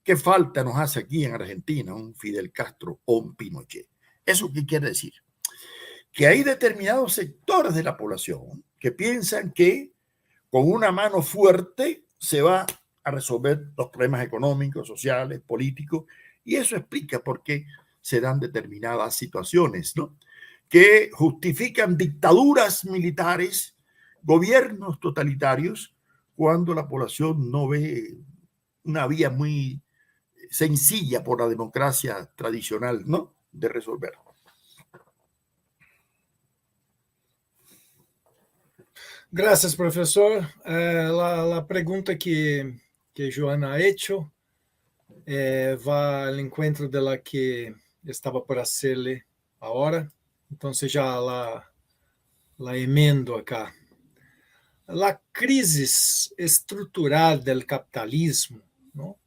¿Qué falta nos hace aquí en Argentina un Fidel Castro o un Pinochet? ¿Eso qué quiere decir? Que hay determinados sectores de la población que piensan que con una mano fuerte se va a resolver los problemas económicos, sociales, políticos, y eso explica por qué se dan determinadas situaciones, ¿no? Que justifican dictaduras militares, gobiernos totalitarios, cuando la población no ve una vía muy sencilla por la democracia tradicional, ¿no? De resolver. Gracias, profesor. La pregunta que Joana ha hecho va al encuentro de la que estaba por hacerle ahora. Entonces ya la emendo acá. La crisis estructural del capitalismo, ¿no?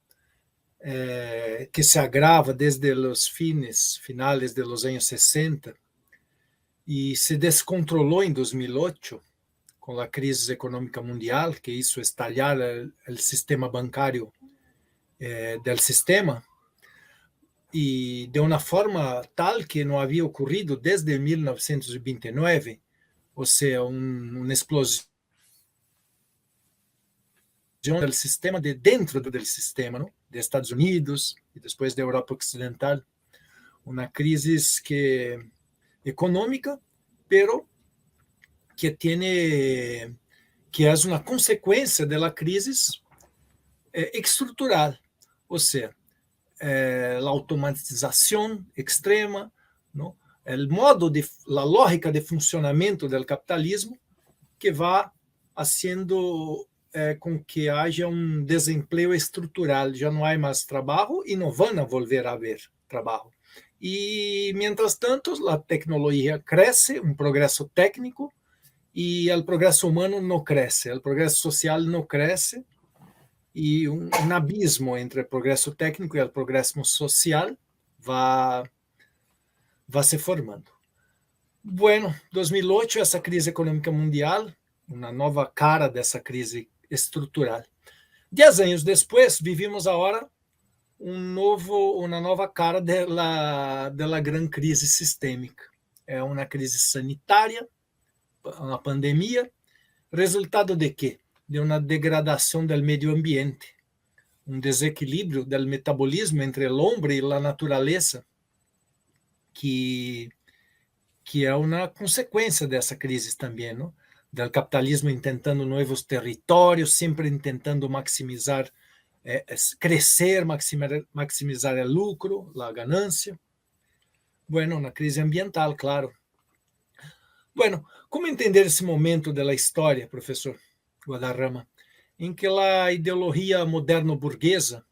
Que se agrava desde los finales de los años 60 y se descontroló en 2008 con la crisis económica mundial que hizo estallar el sistema bancario del sistema, y de una forma tal que no había ocurrido desde 1929, o sea, una explosión del sistema de dentro del sistema, ¿no? De Estados Unidos y después de Europa Occidental. Una crisis económica, pero que es una consecuencia de la crisis estructural, o sea, la automatización extrema, ¿no? La lógica de funcionamiento del capitalismo que va haciendo com que haja um desemprego estrutural, já não há mais trabalho e não vão volver a haver trabalho. E, mientras tanto, a tecnologia cresce, um progresso técnico, e o progresso humano não cresce, o progresso social não cresce, e um abismo entre o progresso técnico e o progresso social vai se formando. Bueno, 2008, essa crise econômica mundial, uma nova cara dessa crise estrutural. 10 anos depois, vivimos agora uma nova cara da grande crise sistêmica. É uma crise sanitária, uma pandemia, resultado de quê? De uma degradação do meio ambiente, um desequilíbrio do metabolismo entre o homem e a natureza, que é uma consequência dessa crise também, não? Do capitalismo tentando novos territórios, sempre tentando maximizar, crescer, maximizar o lucro, a ganância. Bueno, na crise ambiental, claro. Bueno, como entender esse momento da história, professor Guadarrama, em que a ideologia moderno-burguesa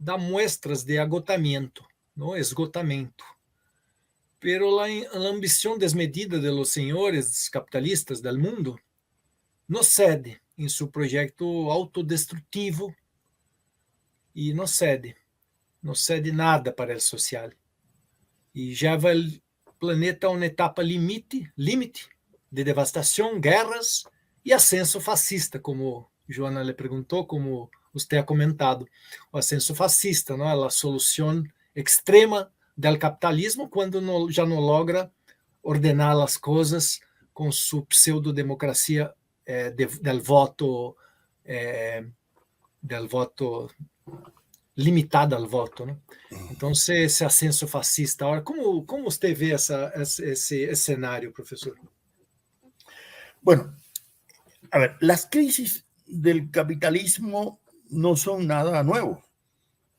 dá muestras de agotamiento, ¿no? Esgotamento. Pero la ambición desmedida de los señores capitalistas del mundo no cede em seu projeto autodestrutivo e não cede nada para o social. E leva o planeta a uma etapa limite de devastação, guerras e ascenso fascista, como Joana lhe perguntou, como você ha comentado. O ascenso fascista, não é a solução extrema do capitalismo quando já não logra ordenar as coisas com sua pseudodemocracia del voto limitado ao voto, né? Então, esse ascenso fascista. Agora, como você vê esse cenário, professor? Bueno, a ver, las crisis del capitalismo no son nada nuevo.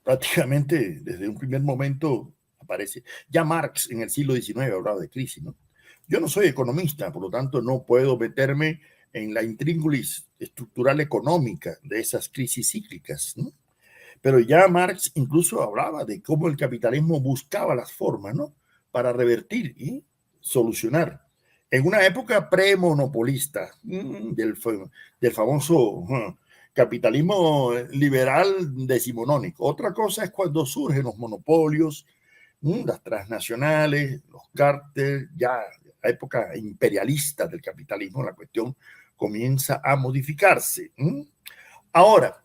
Prácticamente desde un primer momento aparece. Ya Marx en el siglo XIX hablaba de crisis, ¿no? Yo no soy economista, por lo tanto no puedo meterme en la intríngulis estructural económica de esas crisis cíclicas, ¿no? Pero ya Marx incluso hablaba de cómo el capitalismo buscaba las formas, ¿no? Para revertir y solucionar. En una época premonopolista del famoso capitalismo liberal decimonónico. Otra cosa es cuando surgen los monopolios, las transnacionales, los cárteles, ya la época imperialista del capitalismo, la cuestión comienza a modificarse. Ahora,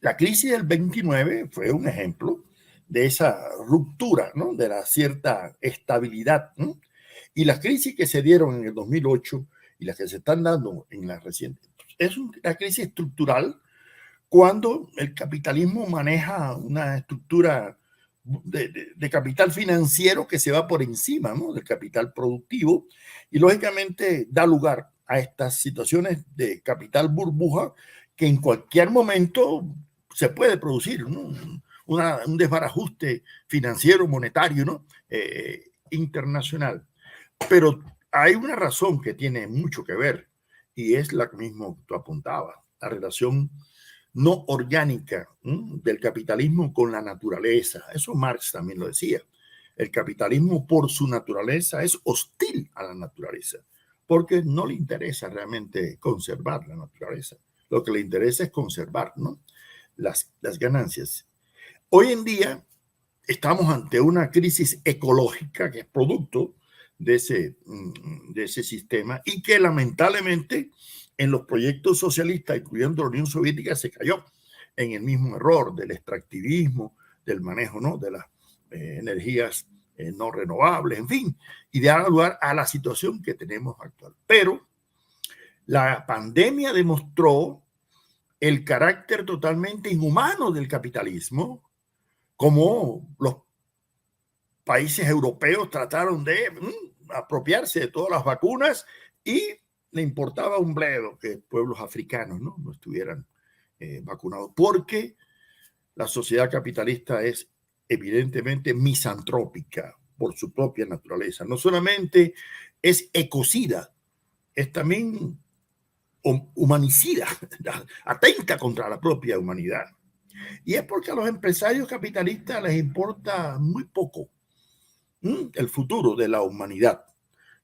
la crisis del 29 fue un ejemplo de esa ruptura, ¿no? De la cierta estabilidad, ¿no? Y las crisis que se dieron en el 2008 y las que se están dando en la reciente, es una crisis estructural cuando el capitalismo maneja una estructura de capital financiero que se va por encima, ¿no? Del capital productivo y lógicamente da lugar a estas situaciones de capital burbuja que en cualquier momento se puede producir, ¿no? Un desbarajuste financiero, monetario, ¿no? Internacional. Pero hay una razón que tiene mucho que ver y es la que mismo tú apuntabas, la relación no orgánica del capitalismo con la naturaleza. Eso Marx también lo decía. El capitalismo por su naturaleza es hostil a la naturaleza porque no le interesa realmente conservar la naturaleza. Lo que le interesa es conservar, ¿no? Las ganancias. Hoy en día estamos ante una crisis ecológica que es producto de ese sistema y que lamentablemente en los proyectos socialistas, incluyendo la Unión Soviética, se cayó en el mismo error del extractivismo, del manejo, ¿no? De las energías no renovables, en fin, y de dar lugar a la situación que tenemos actual. Pero la pandemia demostró el carácter totalmente inhumano del capitalismo, como los países europeos trataron de apropiarse de todas las vacunas y le importaba un bledo que pueblos africanos no estuvieran vacunados, porque la sociedad capitalista es evidentemente misantrópica por su propia naturaleza. No solamente es ecocida, es también humanicida, atenta contra la propia humanidad. Y es porque a los empresarios capitalistas les importa muy poco el futuro de la humanidad.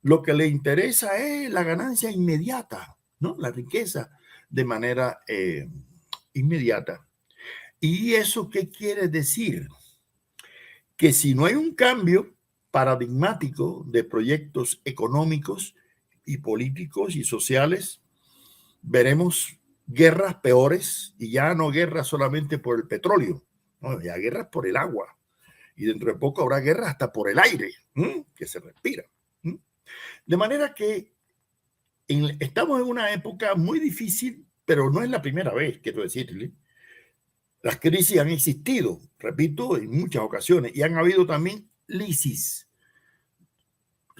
Lo que les interesa es la ganancia inmediata, ¿no? La riqueza de manera inmediata. ¿Y eso qué quiere decir? Que si no hay un cambio paradigmático de proyectos económicos y políticos y sociales, veremos guerras peores, y ya no guerras solamente por el petróleo, no, ya guerras por el agua, y dentro de poco habrá guerras hasta por el aire que se respira. De manera que estamos en una época muy difícil, pero no es la primera vez, quiero decirle. Las crisis han existido, repito, en muchas ocasiones, y han habido también lisis,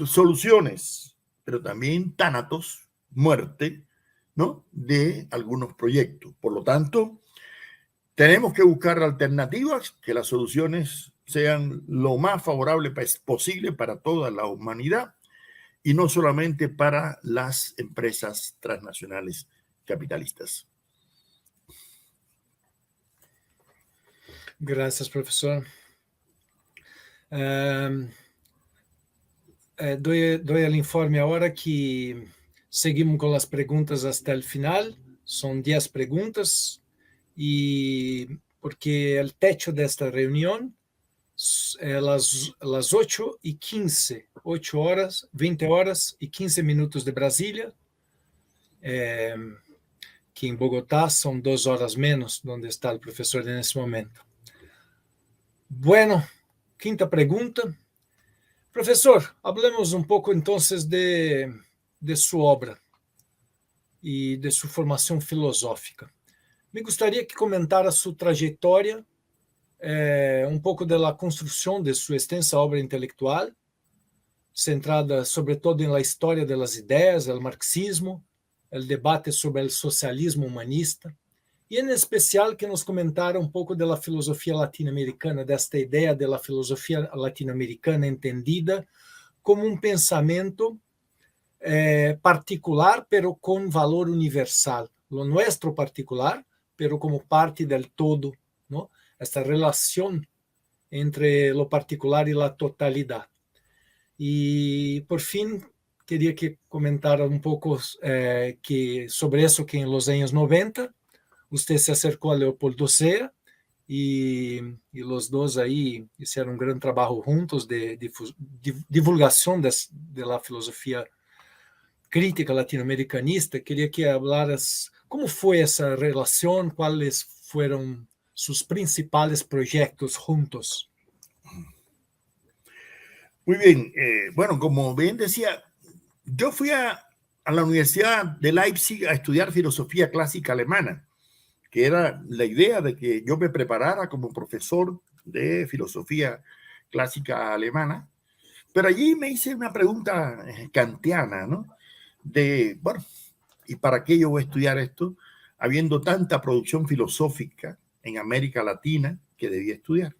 soluciones, pero también tánatos, muerte, ¿no? De algunos proyectos. Por lo tanto, tenemos que buscar alternativas, que las soluciones sean lo más favorable posible para toda la humanidad y no solamente para las empresas transnacionales capitalistas. Gracias, profesor. Doy el informe ahora que seguimos con las preguntas hasta el final. Son 10 preguntas y porque el techo de esta reunión es las 8:15, 8 horas, 20 horas y 15 minutos de Brasilia, que en Bogotá son 2 horas menos, donde está el profesor en ese momento. Bueno, quinta pregunta. Profesor, hablemos un poco entonces de su obra y de su formación filosófica. Me gustaría que comentara su trayectoria, un poco de la construcción de su extensa obra intelectual, centrada sobre todo en la historia de las ideas, el marxismo, el debate sobre el socialismo humanista, y en especial que nos comentara un poco de la filosofía latinoamericana, de esta idea de la filosofía latinoamericana entendida como un pensamiento particular, pero con valor universal. Lo nuestro particular, pero como parte del todo, ¿no? Esta relación entre lo particular y la totalidad. Y por fin quería que comentara un poco que sobre eso, que en los años 90 usted se acercó a Leopoldo Sea y los dos ahí hicieron un gran trabajo juntos de divulgación de la filosofía crítica latinoamericanista. Quería que hablaras cómo fue esa relación, cuáles fueron sus principales proyectos juntos. Muy bien, bueno, como bien decía, yo fui a la Universidad de Leipzig a estudiar filosofía clásica alemana, que era la idea de que yo me preparara como profesor de filosofía clásica alemana, pero allí me hice una pregunta kantiana, ¿no? De, bueno, ¿y para qué yo voy a estudiar esto? Habiendo tanta producción filosófica en América Latina que debía estudiar.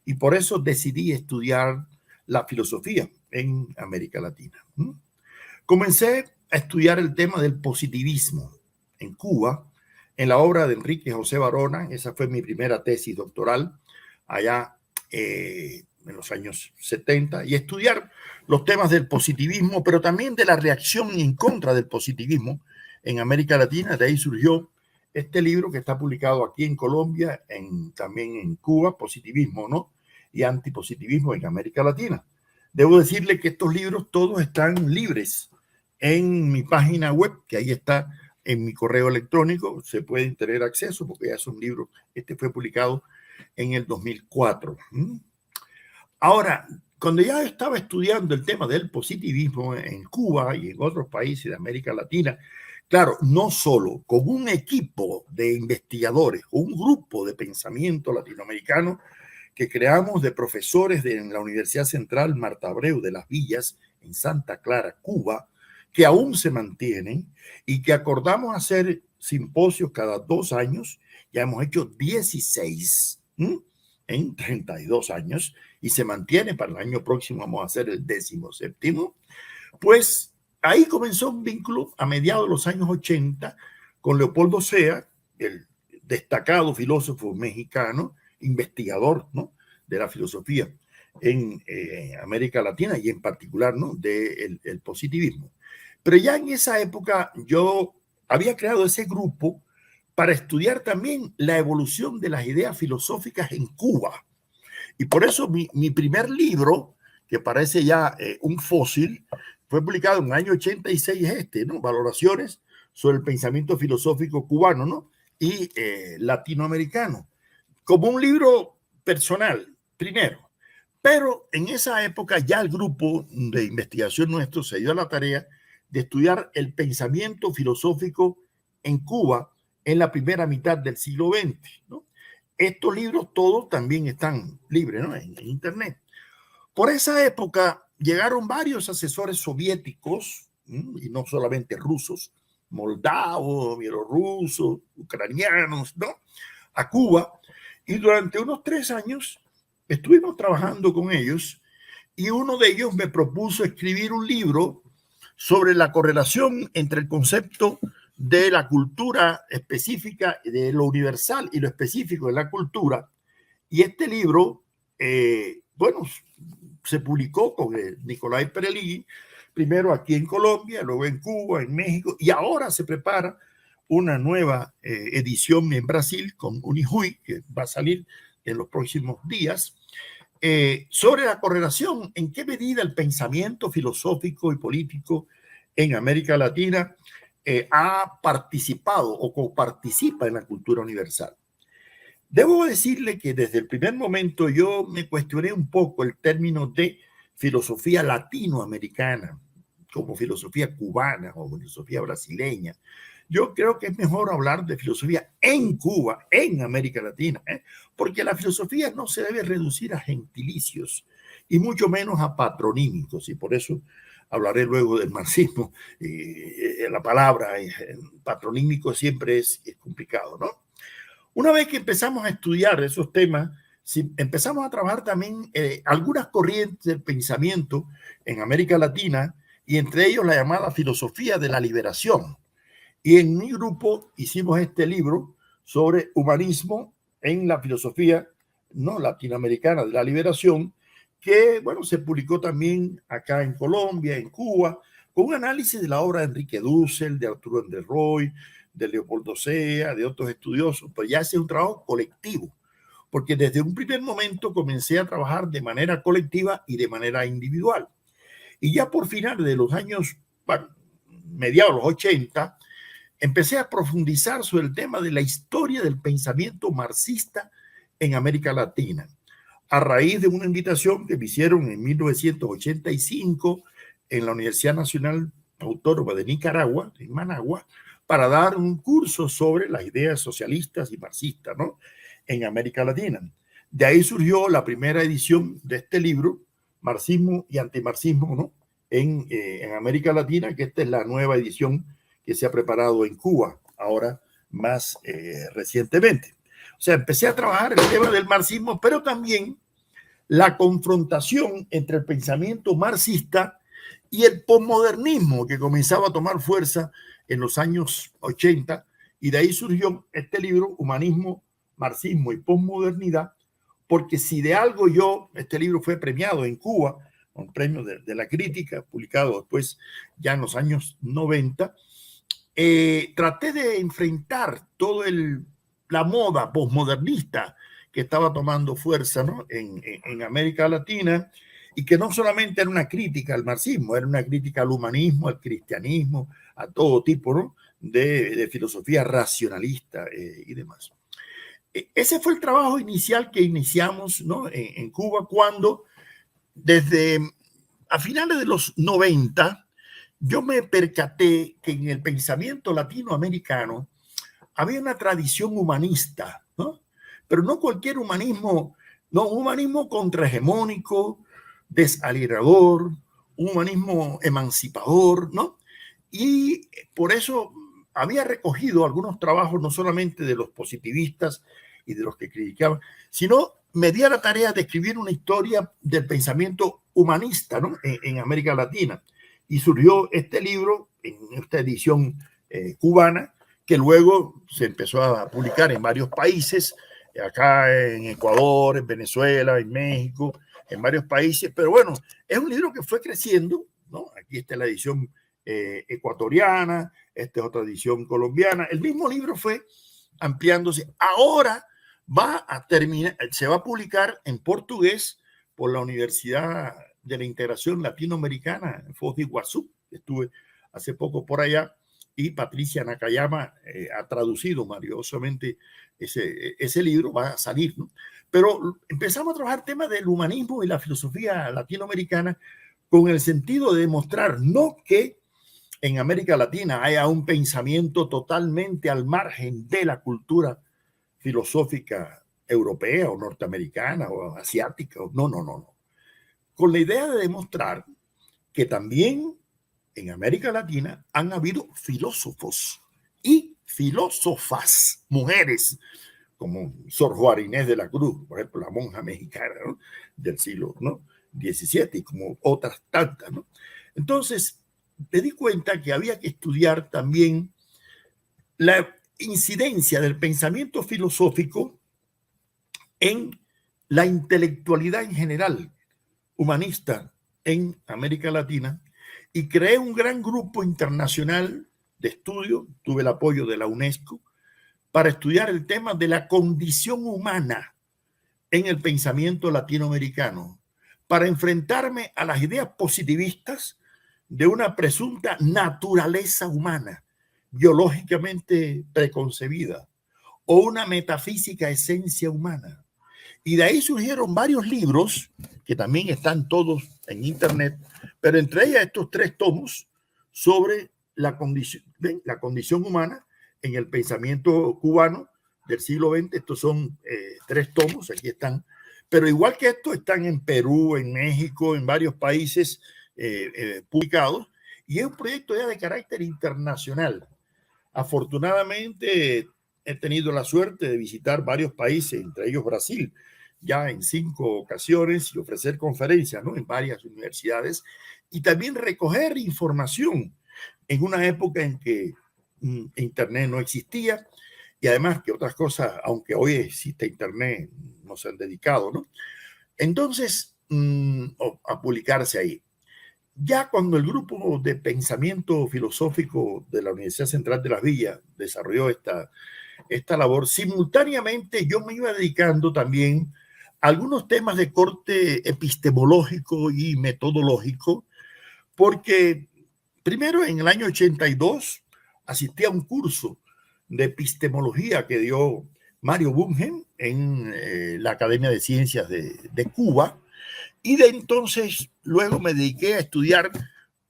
Y por eso decidí estudiar la filosofía en América Latina. Comencé a estudiar el tema del positivismo en Cuba, en la obra de Enrique José Varona. Esa fue mi primera tesis doctoral allá en los años 70, y estudiar los temas del positivismo, pero también de la reacción en contra del positivismo en América Latina. De ahí surgió este libro que está publicado aquí en Colombia, también en Cuba, Positivismo, ¿no? Y Antipositivismo en América Latina. Debo decirle que estos libros todos están libres en mi página web, que ahí está en mi correo electrónico. Se pueden tener acceso porque ya es un libro. Este fue publicado en el 2004. Ahora, cuando ya estaba estudiando el tema del positivismo en Cuba y en otros países de América Latina, claro, no solo con un equipo de investigadores o un grupo de pensamiento latinoamericano que creamos de profesores en la Universidad Central Marta Abreu de las Villas en Santa Clara, Cuba, que aún se mantienen y que acordamos hacer simposios cada 2 años. Ya hemos hecho 16 en 32 años y se mantiene. Para el año próximo vamos a hacer el 17º. Pues ahí comenzó un vínculo a mediados de los años 80 con Leopoldo Sea, el destacado filósofo mexicano, investigador, ¿no?, de la filosofía en América Latina y en particular, ¿no?, del positivismo. Pero ya en esa época yo había creado ese grupo para estudiar también la evolución de las ideas filosóficas en Cuba. Y por eso mi primer libro, que parece ya un fósil, fue publicado en el año 86, ¿no? Valoraciones sobre el pensamiento filosófico cubano, ¿no?, y latinoamericano, como un libro personal, primero. Pero en esa época ya el grupo de investigación nuestro se dio a la tarea de estudiar el pensamiento filosófico en Cuba en la primera mitad del siglo XX, ¿no? Estos libros todos también están libres, ¿no?, en internet. Por esa época llegaron varios asesores soviéticos, y no solamente rusos, moldavos, bielorrusos, ucranianos, ¿no?, a Cuba. Y durante unos 3 años estuvimos trabajando con ellos, y uno de ellos me propuso escribir un libro sobre la correlación entre el concepto de la cultura específica, de lo universal y lo específico de la cultura, Y este libro, bueno, se publicó con Nicolás Perelighi, primero aquí en Colombia, luego en Cuba, en México, y ahora se prepara una nueva edición en Brasil con Unijuy, que va a salir en los próximos días, sobre la correlación, en qué medida el pensamiento filosófico y político en América Latina ha participado o coparticipa en la cultura universal. Debo decirle que desde el primer momento yo me cuestioné un poco el término de filosofía latinoamericana, como filosofía cubana o filosofía brasileña. Yo creo que es mejor hablar de filosofía en Cuba, en América Latina, porque la filosofía no se debe reducir a gentilicios y mucho menos a patronímicos, y por eso hablaré luego del marxismo. La palabra patronímico siempre es complicado, ¿no? Una vez que empezamos a estudiar esos temas, si empezamos a trabajar también algunas corrientes del pensamiento en América Latina, y entre ellos la llamada filosofía de la liberación. Y en mi grupo hicimos este libro sobre humanismo en la filosofía no latinoamericana de la liberación, que bueno, se publicó también acá en Colombia, en Cuba, con un análisis de la obra de Enrique Dussel, de Arturo Enderroy, de Leopoldo Sea, de otros estudiosos, pues ya hace un trabajo colectivo, porque desde un primer momento comencé a trabajar de manera colectiva y de manera individual. Y ya por finales de los años, bueno, mediados de los 80, empecé a profundizar sobre el tema de la historia del pensamiento marxista en América Latina, a raíz de una invitación que me hicieron en 1985 en la Universidad Nacional Autónoma de Nicaragua, en Managua, para dar un curso sobre las ideas socialistas y marxistas, ¿no?, en América Latina. De ahí surgió la primera edición de este libro, Marxismo y Antimarxismo, ¿no?, en América Latina, que esta es la nueva edición que se ha preparado en Cuba, ahora más recientemente. O sea, empecé a trabajar el tema del marxismo, pero también la confrontación entre el pensamiento marxista y el posmodernismo que comenzaba a tomar fuerza en los años 80, y de ahí surgió este libro, Humanismo, Marxismo y Posmodernidad, porque si de algo este libro fue premiado en Cuba, un premio de la crítica, publicado después ya en los años 90, traté de enfrentar toda la moda posmodernista que estaba tomando fuerza, ¿no?, en América Latina, y que no solamente era una crítica al marxismo, era una crítica al humanismo, al cristianismo, a todo tipo, ¿no?, de filosofía racionalista y demás. Ese fue el trabajo inicial que iniciamos, ¿no?, en Cuba, cuando desde a finales de los 90 yo me percaté que en el pensamiento latinoamericano había una tradición humanista, ¿no?, pero no cualquier humanismo, no, un humanismo contrahegemónico, desalienador, un humanismo emancipador, ¿no? Y por eso había recogido algunos trabajos, no solamente de los positivistas y de los que criticaban, sino me di a la tarea de escribir una historia del pensamiento humanista, ¿no?, en América Latina. Y surgió este libro en esta edición cubana, que luego se empezó a publicar en varios países, acá en Ecuador, en Venezuela, en México, en varios países. Pero bueno, es un libro que fue creciendo, ¿no? Aquí está la edición ecuatoriana, esta es otra edición colombiana. El mismo libro fue ampliándose. Ahora va a terminar, se va a publicar en portugués por la Universidad de la Integración Latinoamericana, en Foz de Iguazú. Estuve hace poco por allá, y Patricia Nakayama ha traducido maravillosamente ese libro, va a salir, ¿no? Pero empezamos a trabajar temas del humanismo y la filosofía latinoamericana con el sentido de demostrar no que en América Latina haya un pensamiento totalmente al margen de la cultura filosófica europea o norteamericana o asiática. No. Con la idea de demostrar que también en América Latina han habido filósofos y filósofas, mujeres, como Sor Juana Inés de la Cruz, por ejemplo, la monja mexicana, ¿no?, del siglo, ¿no?, XVII, y como otras tantas, ¿no? Entonces, me di cuenta que había que estudiar también la incidencia del pensamiento filosófico en la intelectualidad en general, humanista en América Latina, y creé un gran grupo internacional de estudio, tuve el apoyo de la UNESCO, para estudiar el tema de la condición humana en el pensamiento latinoamericano, para enfrentarme a las ideas positivistas de una presunta naturaleza humana, biológicamente preconcebida, o una metafísica esencia humana. Y de ahí surgieron varios libros, que también están todos en internet, pero entre ellas estos 3 tomos sobre la condición humana en el pensamiento cubano del siglo XX. Estos son 3 tomos, aquí están. Pero igual que estos, están en Perú, en México, en varios países publicados. Y es un proyecto ya de carácter internacional. Afortunadamente, he tenido la suerte de visitar varios países, entre ellos Brasil, ya en 5 ocasiones, y ofrecer conferencias, ¿no?, en varias universidades, y también recoger información en una época en que Internet no existía, y además que otras cosas, aunque hoy existe Internet, no se han dedicado, ¿no? Entonces, a publicarse ahí. Ya cuando el grupo de pensamiento filosófico de la Universidad Central de Las Villas desarrolló esta labor, simultáneamente yo me iba dedicando también a algunos temas de corte epistemológico y metodológico, porque primero en el año 82 asistí a un curso de epistemología que dio Mario Bunge en la Academia de Ciencias de Cuba, y de entonces luego me dediqué a estudiar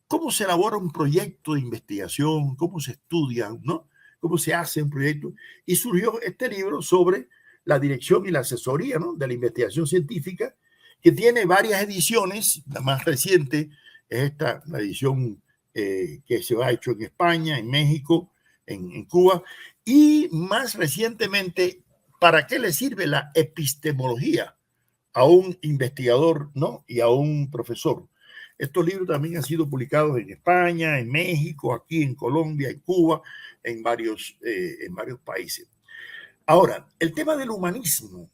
cómo se elabora un proyecto de investigación, cómo se estudia, ¿no?, cómo se hace un proyecto, y surgió este libro sobre la dirección y la asesoría, ¿no?, de la investigación científica, que tiene varias ediciones. La más reciente es esta, la edición que se ha hecho en España, en México, en Cuba, y más recientemente, ¿para qué le sirve la epistemología a un investigador, ¿no?, y a un profesor? Estos libros también han sido publicados en España, en México, aquí en Colombia, en Cuba, en varios países. Ahora, el tema del humanismo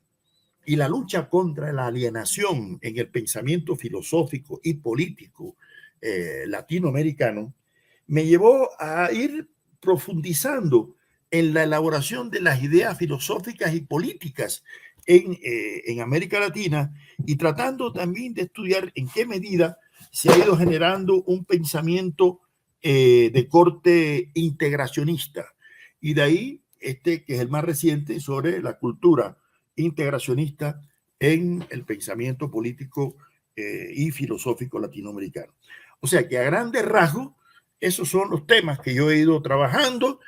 y la lucha contra la alienación en el pensamiento filosófico y político latinoamericano me llevó a ir profundizando en la elaboración de las ideas filosóficas y políticas en América Latina, y tratando también de estudiar en qué medida se ha ido generando un pensamiento de corte integracionista. Y de ahí que es el más reciente, sobre la cultura integracionista en el pensamiento político y filosófico latinoamericano. O sea que a grandes rasgos, esos son los temas que yo he ido trabajando,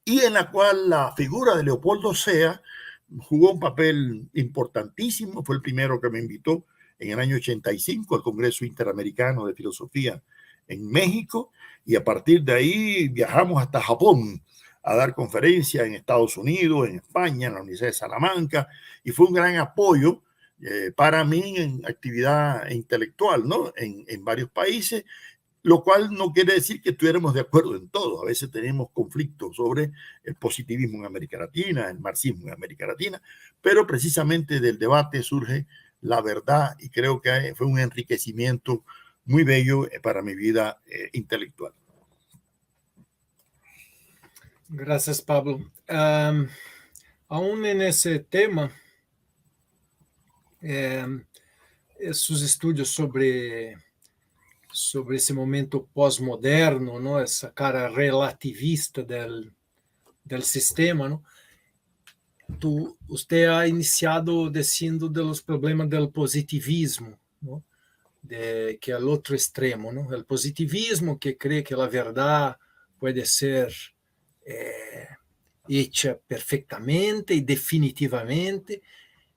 y en la cual la figura de Leopoldo Sea jugó un papel importantísimo. Fue el primero que me invitó en el año 85 al Congreso Interamericano de Filosofía en México, y a partir de ahí viajamos hasta Japón a dar conferencias en Estados Unidos, en España, en la Universidad de Salamanca, y fue un gran apoyo para mí en actividad intelectual, ¿no?, en varios países, lo cual no quiere decir que estuviéramos de acuerdo en todo. A veces tenemos conflictos sobre el positivismo en América Latina, el marxismo en América Latina, pero precisamente del debate surge la verdad, y creo que fue un enriquecimiento muy bello para mi vida intelectual. Gracias, Pablo. Aún en ese tema, sus estudios sobre esse momento pós-moderno, não? Essa cara relativista del sistema, não? Usted ha iniciado diciendo de los problemas del positivismo, ¿no?, que es el otro extremo, ¿no? El positivismo que cree que la verdad puede ser hecha perfectamente y definitivamente.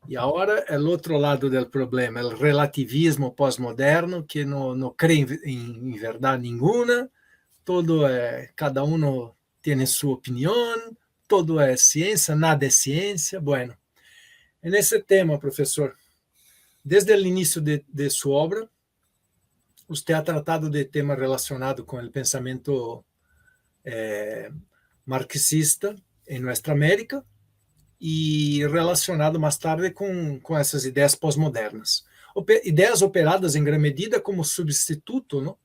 Y ahora el otro lado del problema, el relativismo postmoderno, que no cree en verdad ninguna, todo cada uno tiene su opinión, todo es ciencia, nada es ciencia. Bueno, en ese tema, profesor, desde el inicio de su obra, usted ha tratado de temas relacionados con el pensamiento marxista en nuestra América, e relacionado mais tarde com essas ideias pós-modernas. Ideias operadas em grande medida como substituto, não?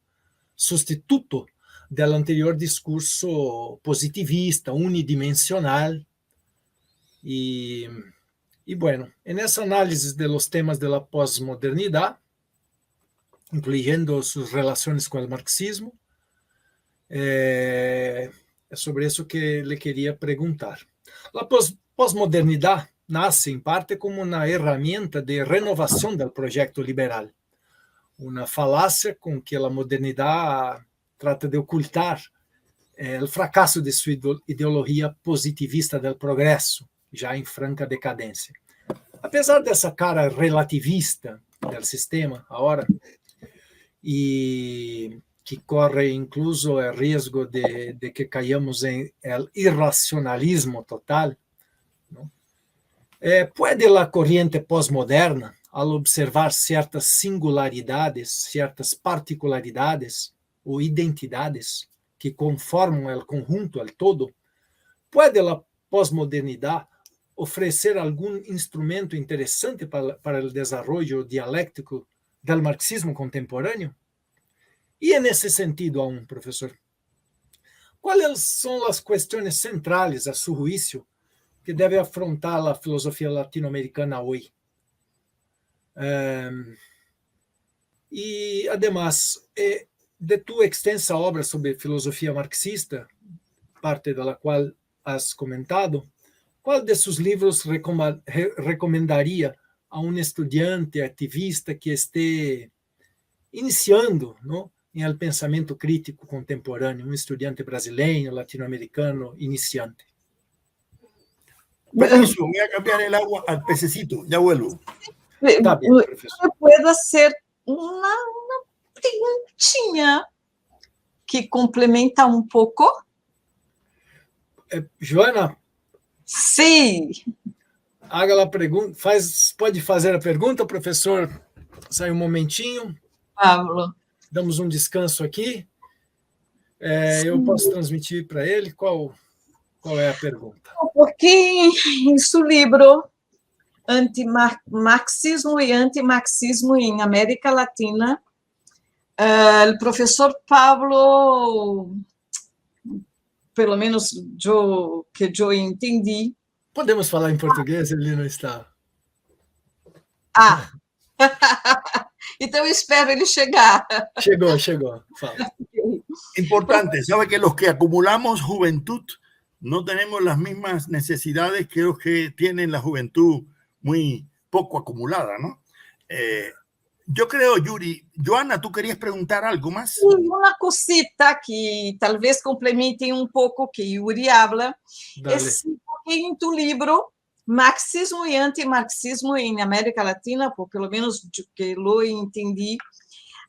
Sustituto do anterior discurso positivista, unidimensional. E bueno, en esa análisis de los temas de la posmodernidad, incluyendo sus relaciones con el marxismo, es sobre eso que le quería preguntar. La posmodernidad nace en parte como una herramienta de renovación del proyecto liberal, una falacia con que la modernidad trata de ocultar el fracaso de su ideología positivista del progreso, já em franca decadência. Apesar dessa cara relativista do sistema agora, e que corre incluso o risco de que caiamos em el irracionalismo total, ¿no? Pode a corrente pós-moderna, ao observar certas singularidades, certas particularidades ou identidades que conformam o conjunto, o todo, pode a pós-modernidade oferecer algum instrumento interessante para o desenvolvimento dialéctico do marxismo contemporâneo? E nesse sentido, aún, professor, quais são as questões centrais, a seu juízo, que deve afrontar a filosofia latino-americana hoje? E, además, de tu extensa obra sobre filosofia marxista, parte da qual has comentado, qual de seus livros recomendaria a um estudante ativista que esteja iniciando, não, em el pensamento crítico contemporâneo, um estudante brasileiro, latino-americano, iniciante? Permiso, voy a cambiar el agua al pececito, ya vuelvo. Tá bem, professor. Eu puedo ser uma perguntinha que complementa um pouco? Joana? Sim. Haga a pergunta. Pode fazer a pergunta, professor? Sai um momentinho. Pablo. Damos um descanso aqui. Eu posso transmitir para ele qual é a pergunta. Porque em seu livro Antimarxismo e Antimarxismo em América Latina, o professor Pablo, pelo menos que eu entendi. Podemos falar em português? Ele não está. Então eu espero ele chegar. Chegou. Fala. Importante, sabe que los que acumulamos juventud no tenemos las mismas necesidades que los que tienen la juventud muy poco acumulada, ¿no? Yo creo, Yuri, Joana, ¿tú querías preguntar algo más? Uma cosita que talvez complemente um pouco que Yuri habla, porque em tu livro Marxismo e Antimarxismo em América Latina, por pelo menos que eu entendi,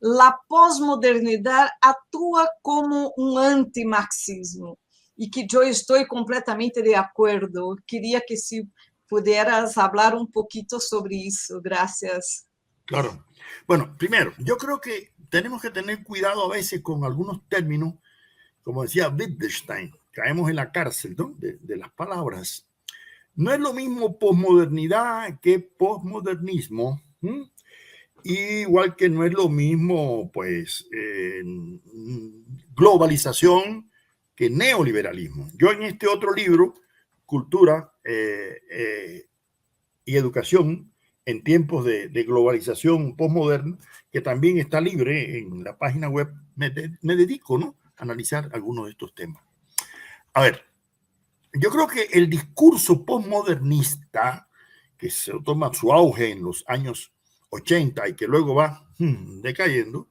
a pós-modernidade atua como um antimarxismo, e que eu estou completamente de acordo. Queria que se pudieras hablar un poquito sobre eso. Gracias. Claro. Bueno, primero, yo creo que tenemos que tener cuidado a veces con algunos términos, como decía Wittgenstein, caemos en la cárcel, ¿no? de las palabras. No es lo mismo posmodernidad que posmodernismo, igual que no es lo mismo, pues, globalización que neoliberalismo. Yo en este otro libro, Cultura y Educación en tiempos de globalización postmoderna, que también está libre en la página web, me dedico, ¿no?, a analizar algunos de estos temas. A ver, yo creo que el discurso postmodernista, que se toma su auge en los años 80 y que luego va decayendo,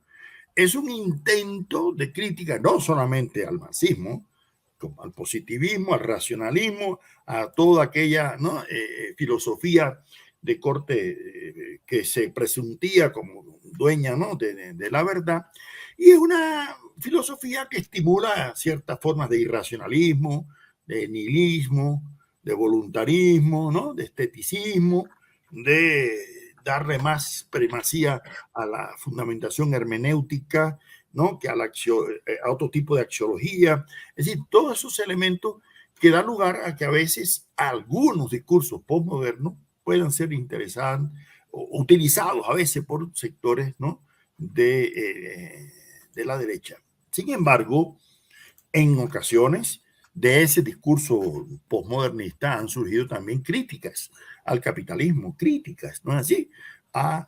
es un intento de crítica no solamente al marxismo, como al positivismo, al racionalismo, a toda aquella, ¿no?, filosofía de corte que se presuntía como dueña, ¿no?, de la verdad. Y es una filosofía que estimula ciertas formas de irracionalismo, de nihilismo, de voluntarismo, ¿no?, de esteticismo, de darle más primacía a la fundamentación hermenéutica, ¿no?, que a otro tipo de axiología. Es decir, todos esos elementos que da lugar a que a veces algunos discursos postmodernos puedan ser interesados o utilizados a veces por sectores, ¿no?, de la derecha. Sin embargo, en ocasiones de ese discurso postmodernista han surgido también críticas al capitalismo, críticas, ¿no es así?, a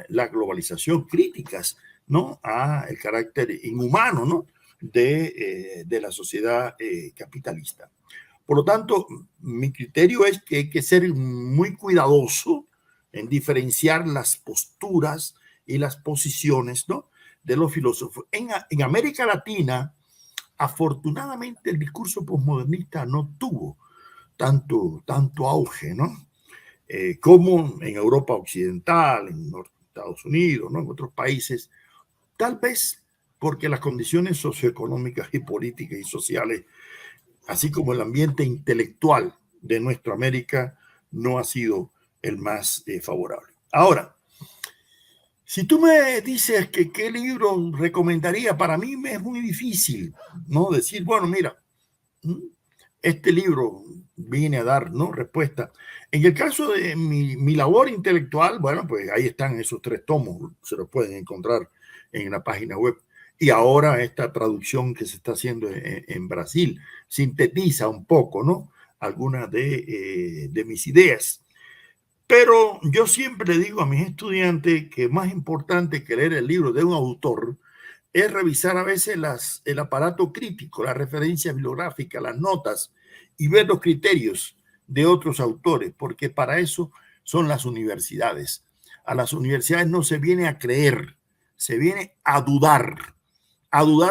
la globalización, críticas, ¿no?, a el carácter inhumano, ¿no?, de la sociedad capitalista. Por lo tanto, mi criterio es que hay que ser muy cuidadoso en diferenciar las posturas y las posiciones, ¿no?, de los filósofos. En América Latina, afortunadamente, el discurso posmodernista no tuvo tanto auge, ¿no?, como en Europa Occidental, en Estados Unidos, ¿no?, en otros países, tal vez porque las condiciones socioeconómicas y políticas y sociales, así como el ambiente intelectual de nuestra América, no ha sido el más favorable. Ahora, si tú me dices que qué libro recomendaría, para mí me es muy difícil, ¿no?, decir, bueno, mira, este libro viene a dar, ¿no?, respuesta. En el caso de mi labor intelectual, bueno, pues ahí están esos 3 tomos, se los pueden encontrar en la página web. Y ahora esta traducción que se está haciendo en Brasil sintetiza un poco, ¿no?, algunas de mis ideas. Pero yo siempre le digo a mis estudiantes que más importante que leer el libro de un autor es revisar a veces el aparato crítico, la referencia bibliográfica, las notas y ver los criterios de otros autores, porque para eso son las universidades. A las universidades no se viene a creer, se viene a dudar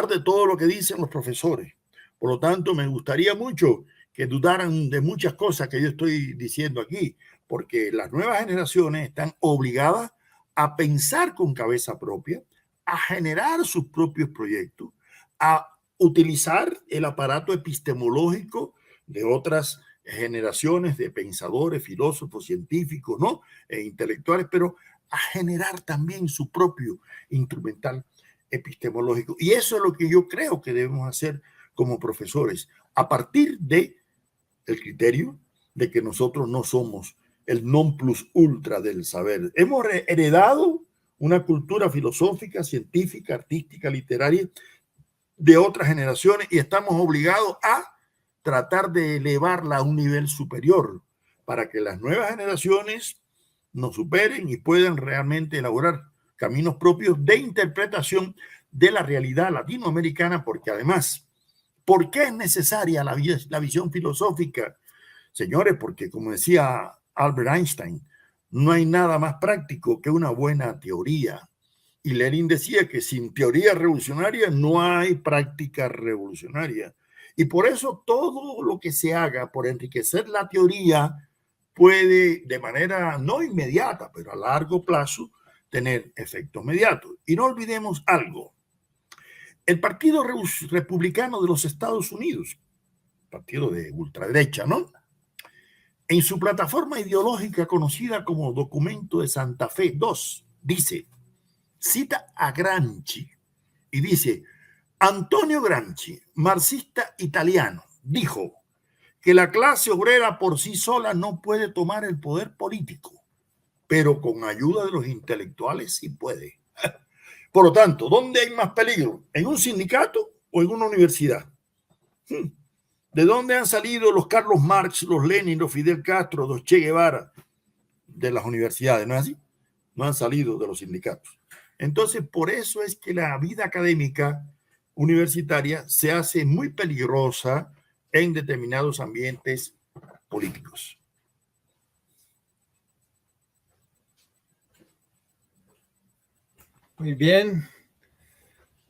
de todo lo que dicen los profesores. Por lo tanto, me gustaría mucho que dudaran de muchas cosas que yo estoy diciendo aquí, porque las nuevas generaciones están obligadas a pensar con cabeza propia, a generar sus propios proyectos, a utilizar el aparato epistemológico de otras generaciones de pensadores, filósofos, científicos, ¿no?, e intelectuales, pero a generar también su propio instrumental epistemológico. Y eso es lo que yo creo que debemos hacer como profesores, a partir de el criterio de que nosotros no somos el non plus ultra del saber. Hemos heredado una cultura filosófica, científica, artística, literaria de otras generaciones y estamos obligados a tratar de elevarla a un nivel superior para que las nuevas generaciones nos superen y puedan realmente elaborar caminos propios de interpretación de la realidad latinoamericana, porque además, ¿por qué es necesaria la visión filosófica? Señores, porque como decía Albert Einstein, no hay nada más práctico que una buena teoría. Y Lenin decía que sin teoría revolucionaria no hay práctica revolucionaria. Y por eso todo lo que se haga por enriquecer la teoría puede, de manera no inmediata, pero a largo plazo, tener efectos inmediatos. Y no olvidemos algo. El Partido Republicano de los Estados Unidos, partido de ultraderecha, ¿no?, en su plataforma ideológica conocida como Documento de Santa Fe 2, dice, cita a Gramsci y dice, Antonio Gramsci, marxista italiano, dijo que la clase obrera por sí sola no puede tomar el poder político, pero con ayuda de los intelectuales sí puede. Por lo tanto, ¿dónde hay más peligro? ¿En un sindicato o en una universidad? ¿De dónde han salido los Carlos Marx, los Lenin, los Fidel Castro, los Che Guevara? De las universidades, ¿no es así? No han salido de los sindicatos. Entonces, por eso es que la vida académica universitaria se hace muy peligrosa en determinados ambientes políticos. Muy bien.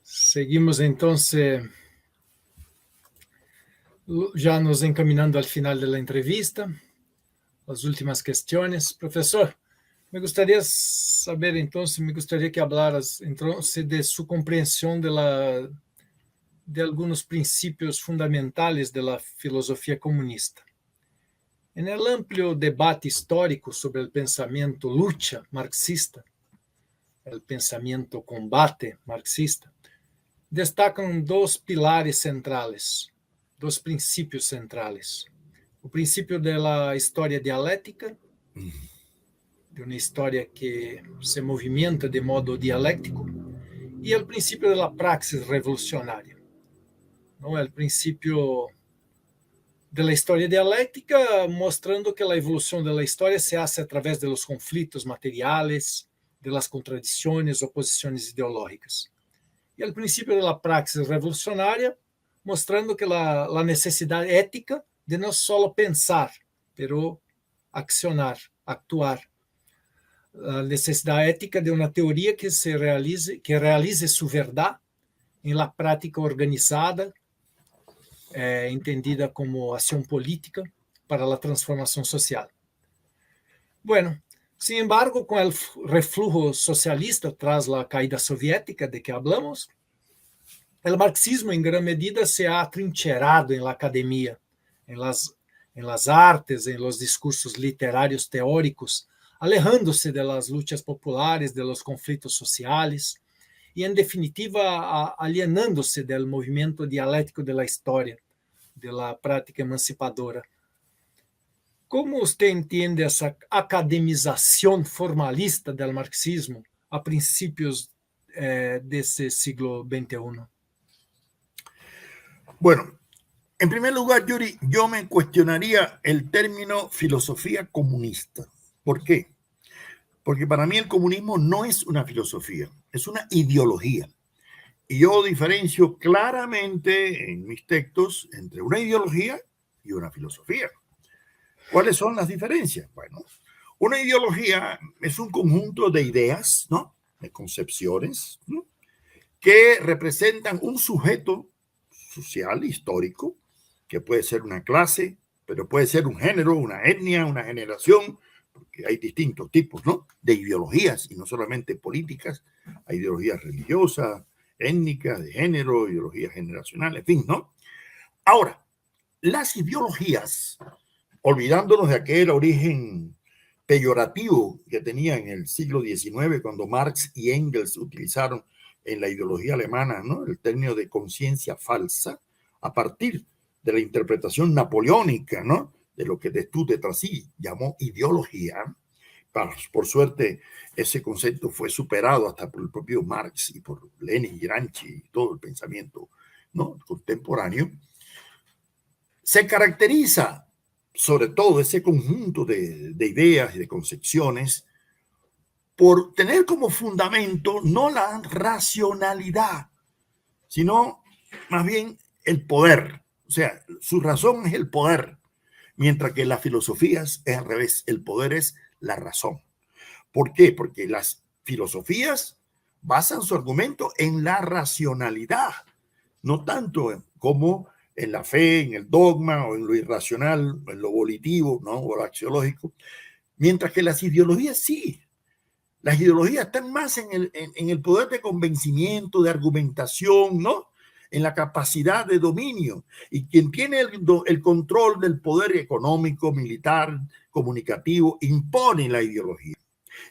Seguimos entonces ya nos encaminando al final de la entrevista. Las últimas cuestiones. Profesor, me gustaría saber entonces, me gustaría que hablaras entonces de su comprensión de algunos principios fundamentales de la filosofía comunista. En el amplio debate histórico sobre el pensamiento lucha marxista, el pensamiento combate marxista, destacan 2 pilares centrales: dos princípios centrais. O princípio da história dialética, de uma história que se movimenta de modo dialéctico, e o princípio da praxis revolucionária. Não é o princípio da história dialéctica, mostrando que a evolução da história se hace através de los conflitos materiais, de las contradições, oposições ideológicas. E o princípio da praxis revolucionária, mostrando que a necessidade ética de não só pensar, pero accionar, actuar. A necessidade ética de uma teoria que realize sua verdade em la prática organizada, entendida como ação política para a transformação social. Bueno, sin embargo, com o reflujo socialista tras a caída soviética de que hablamos, o marxismo em grande medida se ha atrincherado em la academia, em las artes, em los discursos literários teóricos, alejando-se de las luchas populares, de los conflitos sociais e, em definitiva, alienando-se do movimento dialético da história, da prática emancipadora. Como você entende essa academização formalista do marxismo a princípios desse siglo XXI? Bueno, en primer lugar, Yuri, yo me cuestionaría el término filosofía comunista. ¿Por qué? Porque para mí el comunismo no es una filosofía, es una ideología. Y yo diferencio claramente en mis textos entre una ideología y una filosofía. ¿Cuáles son las diferencias? Bueno, una ideología es un conjunto de ideas, ¿no? De concepciones, ¿no? Que representan un sujeto social, histórico, que puede ser una clase, pero puede ser un género, una etnia, una generación, porque hay distintos tipos, ¿no? De ideologías, y no solamente políticas, hay ideologías religiosas, étnicas, de género, ideologías generacionales, en fin, ¿no? Ahora, las ideologías, olvidándonos de aquel origen peyorativo que tenía en el siglo XIX, cuando Marx y Engels utilizaron en la ideología alemana, ¿no? El término de conciencia falsa, a partir de la interpretación napoleónica, ¿no? De lo que Destutt de Tracy llamó ideología. Por suerte, ese concepto fue superado hasta por el propio Marx y por Lenin, Gramsci y todo el pensamiento, ¿no? Contemporáneo. Se caracteriza, sobre todo, ese conjunto de ideas y de concepciones por tener como fundamento no la racionalidad, sino más bien el poder. O sea, su razón es el poder, mientras que las filosofías es al revés, el poder es la razón. ¿Por qué? Porque las filosofías basan su argumento en la racionalidad, no tanto como en la fe, en el dogma o en lo irracional, en lo volitivo, ¿no? O lo axiológico, mientras que las ideologías sí. Las ideologías están más en el poder de convencimiento, de argumentación, ¿no? En la capacidad de dominio. Y quien tiene el control del poder económico, militar, comunicativo, impone la ideología.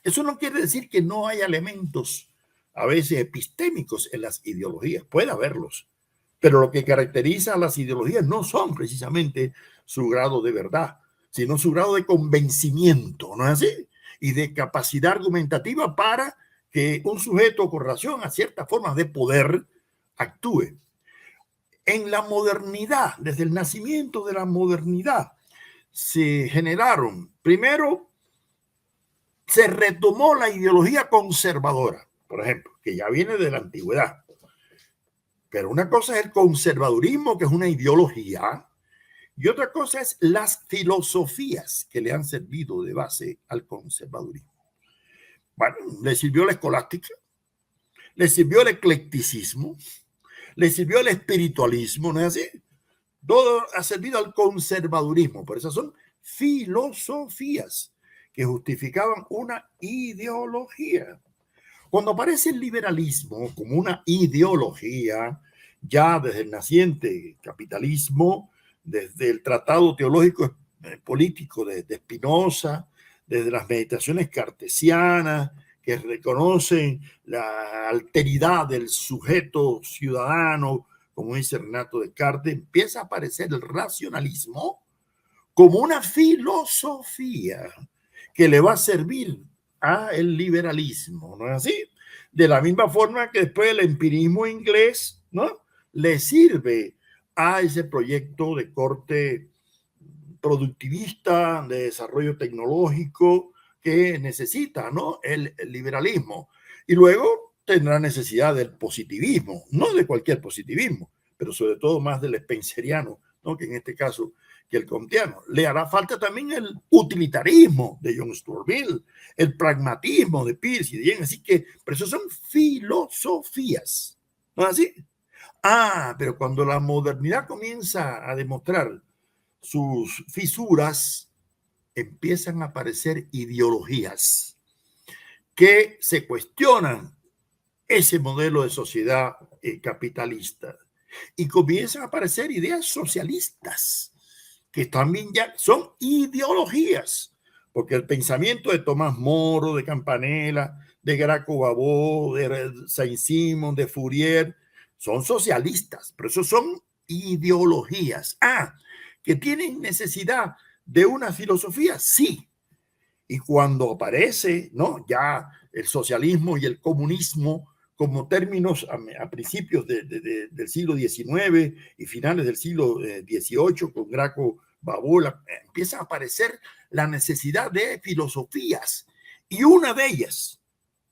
Eso no quiere decir que no haya elementos a veces epistémicos en las ideologías. Puede haberlos. Pero lo que caracteriza a las ideologías no son precisamente su grado de verdad, sino su grado de convencimiento, ¿no es así? Y de capacidad argumentativa para que un sujeto con relación a ciertas formas de poder actúe. En la modernidad, desde el nacimiento de la modernidad, se generaron, primero, se retomó la ideología conservadora, por ejemplo, que ya viene de la antigüedad. Pero una cosa es el conservadurismo, que es una ideología, y otra cosa es las filosofías que le han servido de base al conservadurismo. Bueno, le sirvió la escolástica, le sirvió el eclecticismo, le sirvió el espiritualismo, ¿no es así? Todo ha servido al conservadurismo, por eso son filosofías que justificaban una ideología. Cuando aparece el liberalismo como una ideología, ya desde el naciente capitalismo, desde el tratado teológico político de Spinoza, desde las meditaciones cartesianas que reconocen la alteridad del sujeto ciudadano como dice Renato Descartes, empieza a aparecer el racionalismo como una filosofía que le va a servir al liberalismo, ¿no es así? De la misma forma que después el empirismo inglés, ¿no?, le sirve a ese proyecto de corte productivista, de desarrollo tecnológico que necesita, ¿no?, el liberalismo. Y luego tendrá necesidad del positivismo, no de cualquier positivismo, pero sobre todo más del spenceriano, ¿no?, que en este caso que el comteano. Le hará falta también el utilitarismo de John Stuart Mill, el pragmatismo de Peirce y de James. Así que, pero eso son filosofías, ¿no es así? Pero cuando la modernidad comienza a demostrar sus fisuras, empiezan a aparecer ideologías que se cuestionan ese modelo de sociedad capitalista y comienzan a aparecer ideas socialistas que también ya son ideologías, porque el pensamiento de Tomás Moro, de Campanella, de Graco-Babot, de Saint-Simon, de Fourier, son socialistas, pero esos son ideologías. Que tienen necesidad de una filosofía, sí. Y cuando aparece, ¿no?, ya el socialismo y el comunismo como términos a principios del siglo XIX y finales del siglo XVIII, con Graco-Babot, empieza a aparecer la necesidad de filosofías. Y una de ellas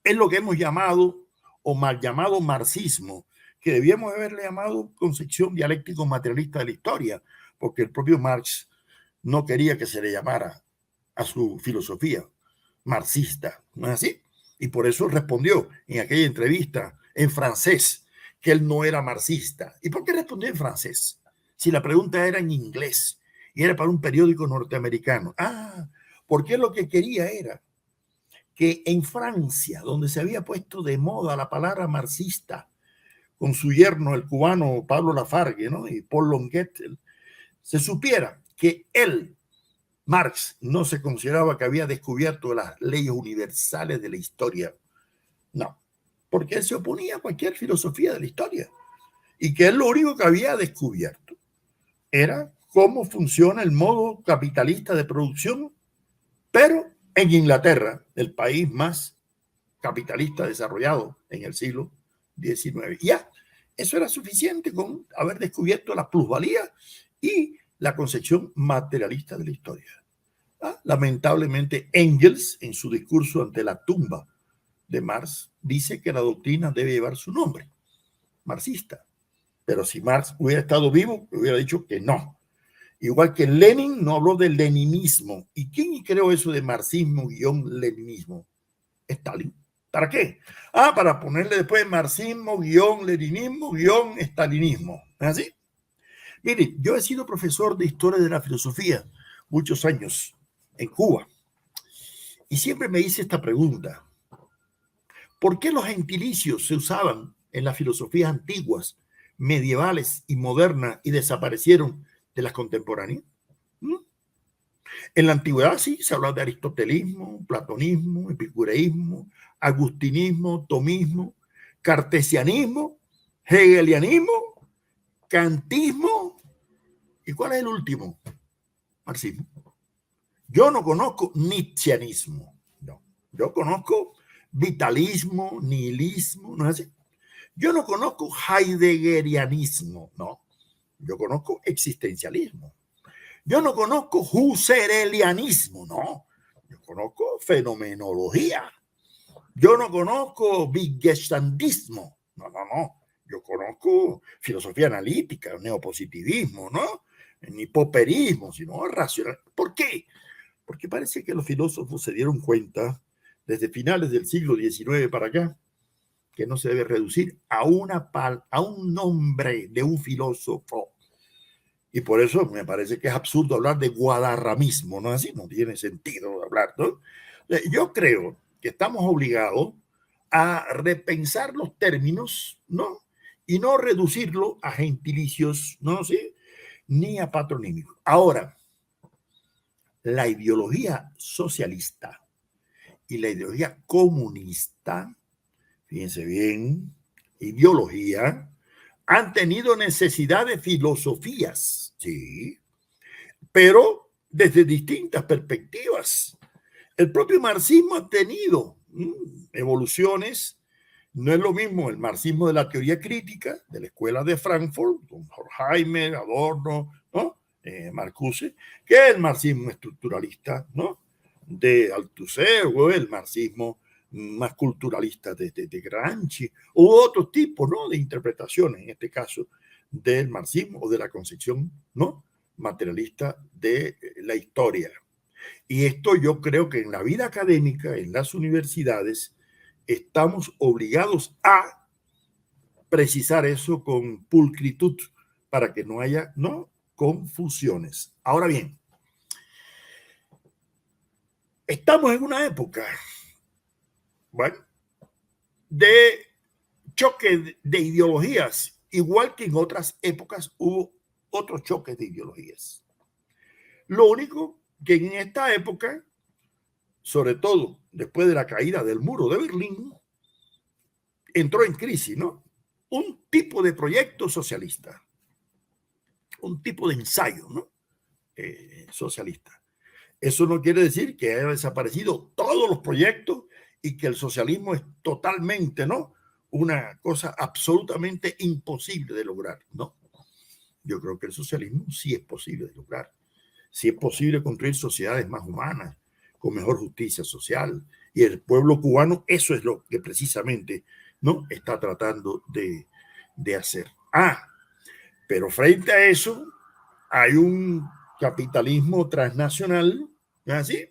es lo que hemos llamado, o mal llamado, marxismo, que debíamos haberle llamado concepción dialéctico-materialista de la historia, porque el propio Marx no quería que se le llamara a su filosofía marxista, ¿no es así? Y por eso respondió en aquella entrevista en francés que él no era marxista. ¿Y por qué respondió en francés? Si la pregunta era en inglés y era para un periódico norteamericano. Porque lo que quería era que en Francia, donde se había puesto de moda la palabra marxista, con su yerno, el cubano Pablo Lafargue, ¿no?, y Paul Longuet, se supiera que él, Marx, no se consideraba que había descubierto las leyes universales de la historia. No, porque él se oponía a cualquier filosofía de la historia y que él lo único que había descubierto era cómo funciona el modo capitalista de producción, pero en Inglaterra, el país más capitalista desarrollado en el siglo XIX. Ya, eso era suficiente con haber descubierto la plusvalía y la concepción materialista de la historia. Lamentablemente, Engels, en su discurso ante la tumba de Marx, dice que la doctrina debe llevar su nombre, marxista. Pero si Marx hubiera estado vivo, hubiera dicho que no. Igual que Lenin no habló del leninismo. ¿Y quién creó eso de marxismo-leninismo? Stalin. ¿Para qué? Para ponerle después marxismo-leninismo-stalinismo. ¿Es así? Mire, yo he sido profesor de historia de la filosofía muchos años en Cuba y siempre me hice esta pregunta: ¿por qué los gentilicios se usaban en las filosofías antiguas, medievales y modernas y desaparecieron de las contemporáneas? En la antigüedad sí se hablaba de aristotelismo, platonismo, epicureísmo, agustinismo, tomismo, cartesianismo, hegelianismo, kantismo. ¿Y cuál es el último? Marxismo. Yo no conozco nietzscheanismo, no. Yo conozco vitalismo, nihilismo, ¿no es así? Yo no conozco heideggerianismo, no. Yo conozco existencialismo. Yo no conozco husserlianismo, no. Yo conozco fenomenología. Yo no conozco wittgensteinismo, no. Yo conozco filosofía analítica, neopositivismo, ¿no? Ni popperismo, sino racional. ¿Por qué? Porque parece que los filósofos se dieron cuenta desde finales del siglo XIX para acá que no se debe reducir a un nombre de un filósofo. Y por eso me parece que es absurdo hablar de guadarramismo, ¿no? Así no tiene sentido hablar, ¿no? Yo creo que estamos obligados a repensar los términos, ¿no? Y no reducirlo a gentilicios, ¿no? ¿Sí? Ni a patronímicos. Ahora, la ideología socialista y la ideología comunista, fíjense bien, ideología, han tenido necesidad de filosofías, sí, pero desde distintas perspectivas. El propio marxismo ha tenido evoluciones. No es lo mismo el marxismo de la teoría crítica, de la escuela de Frankfurt, con Horkheimer, Adorno, ¿no? Marcuse, que el marxismo estructuralista, ¿no? De Althusser, o el marxismo más culturalista de Gramsci, u otro tipo, ¿no? De interpretaciones, en este caso, del marxismo o de la concepción, ¿no? Materialista de la historia. Y esto yo creo que en la vida académica, en las universidades, estamos obligados a precisar eso con pulcritud para que no haya, ¿no?, confusiones. Ahora bien, estamos en una época, bueno, de choque de ideologías, igual que en otras épocas hubo otros choques de ideologías. Lo único que en esta época, sobre todo después de la caída del muro de Berlín, entró en crisis, ¿no? Un tipo de proyecto socialista, un tipo de ensayo, ¿no? Socialista. Eso no quiere decir que haya desaparecido todos los proyectos y que el socialismo es totalmente, ¿no?, una cosa absolutamente imposible de lograr, ¿no? Yo creo que el socialismo sí es posible de lograr. Sí es posible construir sociedades más humanas, con mejor justicia social. Y el pueblo cubano, eso es lo que precisamente, ¿no?, está tratando de hacer. Pero frente a eso hay un capitalismo transnacional, ¿no es así?,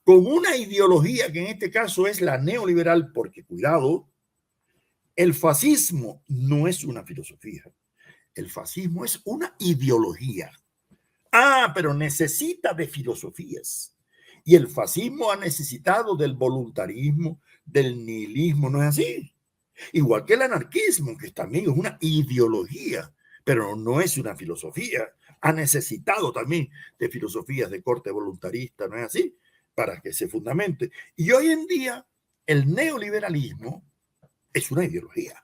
con una ideología que en este caso es la neoliberal, porque cuidado, el fascismo no es una filosofía, el fascismo es una ideología. Pero necesita de filosofías. Y el fascismo ha necesitado del voluntarismo, del nihilismo, ¿no es así? Igual que el anarquismo, que también es una ideología, pero no es una filosofía. Ha necesitado también de filosofías de corte voluntarista, ¿no es así?, para que se fundamente. Y hoy en día el neoliberalismo es una ideología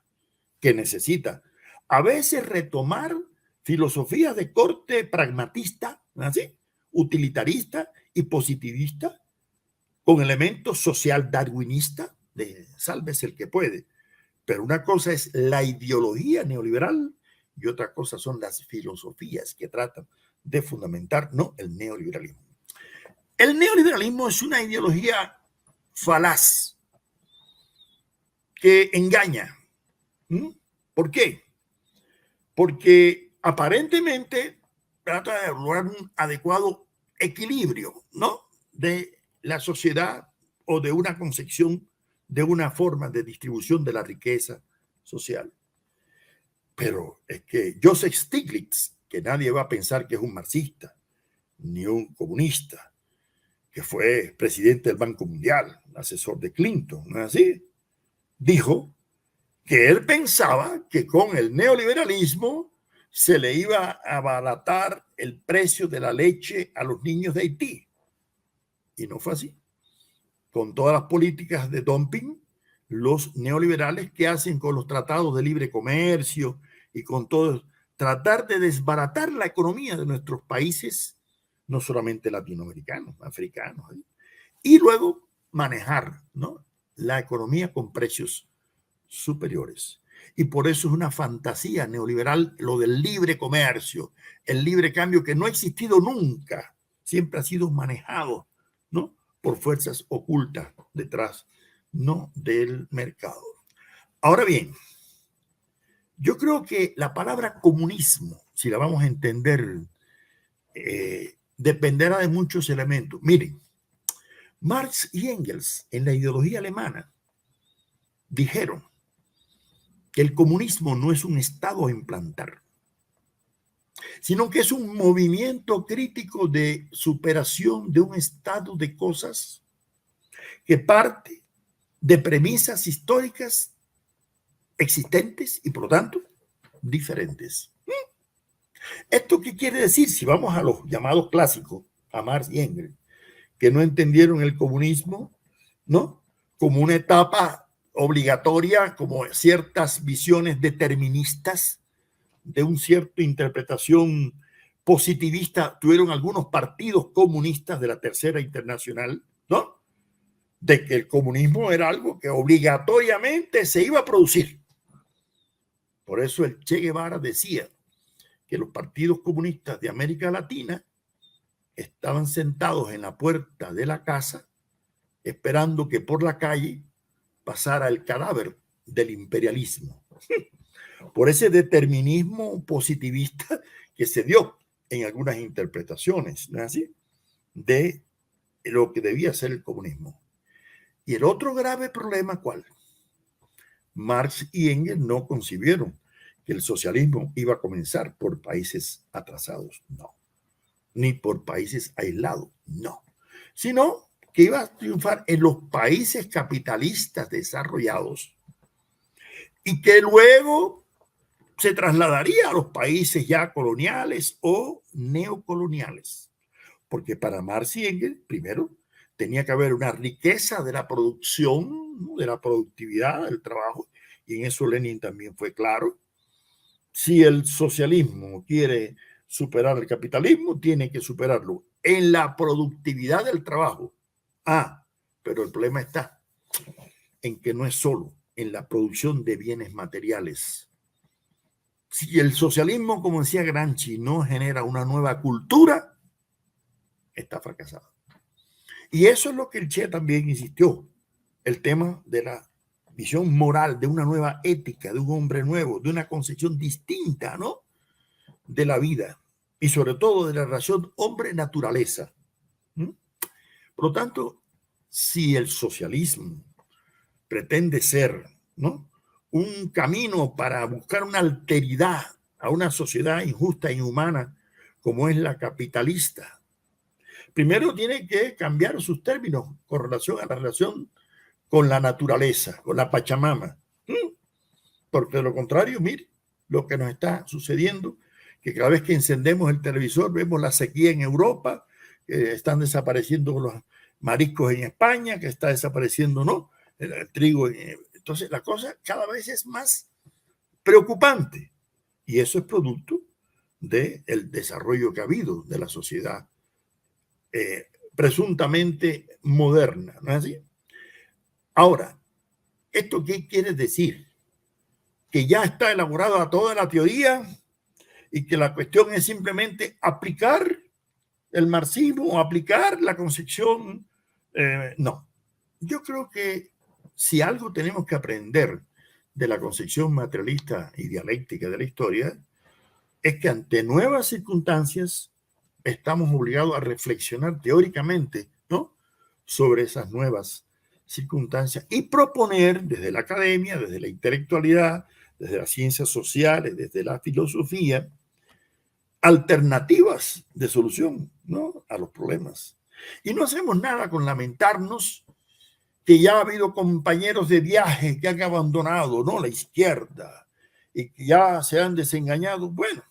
que necesita a veces retomar filosofías de corte pragmatista, ¿no es así?, utilitarista y positivista, con elementos social darwinista, de sálvese el que puede. Pero una cosa es la ideología neoliberal y otra cosa son las filosofías que tratan de fundamentar, no, el neoliberalismo. El neoliberalismo es una ideología falaz que engaña. ¿Por qué? Porque aparentemente trata de lograr un adecuado equilibrio, ¿no?, de la sociedad o de una concepción de una forma de distribución de la riqueza social. Pero es que Joseph Stiglitz, que nadie va a pensar que es un marxista ni un comunista, que fue presidente del Banco Mundial, asesor de Clinton, ¿no es así?, dijo que él pensaba que con el neoliberalismo se le iba a abaratar el precio de la leche a los niños de Haití. Y no fue así. Con todas las políticas de dumping, los neoliberales, ¿qué hacen con los tratados de libre comercio y con todo? Tratar de desbaratar la economía de nuestros países, no solamente latinoamericanos, africanos, ¿eh?, y luego manejar, ¿no?, la economía con precios superiores. Y por eso es una fantasía neoliberal lo del libre comercio, el libre cambio, que no ha existido nunca, siempre ha sido manejado, ¿no?, por fuerzas ocultas detrás, no, del mercado. Ahora bien, yo creo que la palabra comunismo, si la vamos a entender, dependerá de muchos elementos. Miren, Marx y Engels en la ideología alemana dijeron que el comunismo no es un estado a implantar, sino que es un movimiento crítico de superación de un estado de cosas que parte de premisas históricas existentes y por lo tanto diferentes. ¿Esto qué quiere decir? Si vamos a los llamados clásicos, a Marx y Engels, que no entendieron el comunismo, ¿no?, como una etapa obligatoria, como ciertas visiones deterministas de una cierta interpretación positivista tuvieron algunos partidos comunistas de la Tercera Internacional, ¿no? De que el comunismo era algo que obligatoriamente se iba a producir. Por eso el Che Guevara decía que los partidos comunistas de América Latina estaban sentados en la puerta de la casa esperando que por la calle pasara el cadáver del imperialismo. Por ese determinismo positivista que se dio en algunas interpretaciones, ¿no es así?, de lo que debía ser el comunismo. Y el otro grave problema, ¿cuál? Marx y Engels no concibieron que el socialismo iba a comenzar por países atrasados, no. Ni por países aislados, no. Sino que iba a triunfar en los países capitalistas desarrollados y que luego se trasladaría a los países ya coloniales o neocoloniales. Porque para Marx y Engels, primero, tenía que haber una riqueza de la producción, ¿no?, de la productividad, del trabajo, y en eso Lenin también fue claro. Si el socialismo quiere superar el capitalismo, tiene que superarlo en la productividad del trabajo. Pero el problema está en que no es solo en la producción de bienes materiales. Si el socialismo, como decía Gramsci, no genera una nueva cultura, está fracasado. Y eso es lo que el Che también insistió, el tema de la visión moral, de una nueva ética, de un hombre nuevo, de una concepción distinta, ¿no?, de la vida y sobre todo de la relación hombre-naturaleza. Por lo tanto, si el socialismo pretende ser, ¿no?, un camino para buscar una alteridad a una sociedad injusta e inhumana como es la capitalista, primero tiene que cambiar sus términos con relación a la relación con la naturaleza, con la Pachamama. Porque de lo contrario, mire lo que nos está sucediendo, que cada vez que encendemos el televisor vemos la sequía en Europa, que están desapareciendo los mariscos en España, que está desapareciendo, ¿no?, el trigo. Entonces la cosa cada vez es más preocupante y eso es producto del desarrollo que ha habido de la sociedad presuntamente moderna, ¿no es así? Ahora, ¿esto qué quiere decir? Que ya está elaborada toda la teoría y que la cuestión es simplemente aplicar el marxismo o aplicar la concepción. No, yo creo que si algo tenemos que aprender de la concepción materialista y dialéctica de la historia es que ante nuevas circunstancias estamos obligados a reflexionar teóricamente, ¿no?, sobre esas nuevas circunstancias y proponer desde la academia, desde la intelectualidad, desde las ciencias sociales, desde la filosofía, alternativas de solución, ¿no?, a los problemas. Y no hacemos nada con lamentarnos que ya ha habido compañeros de viaje que han abandonado, ¿no?, la izquierda y que ya se han desengañado. Bueno,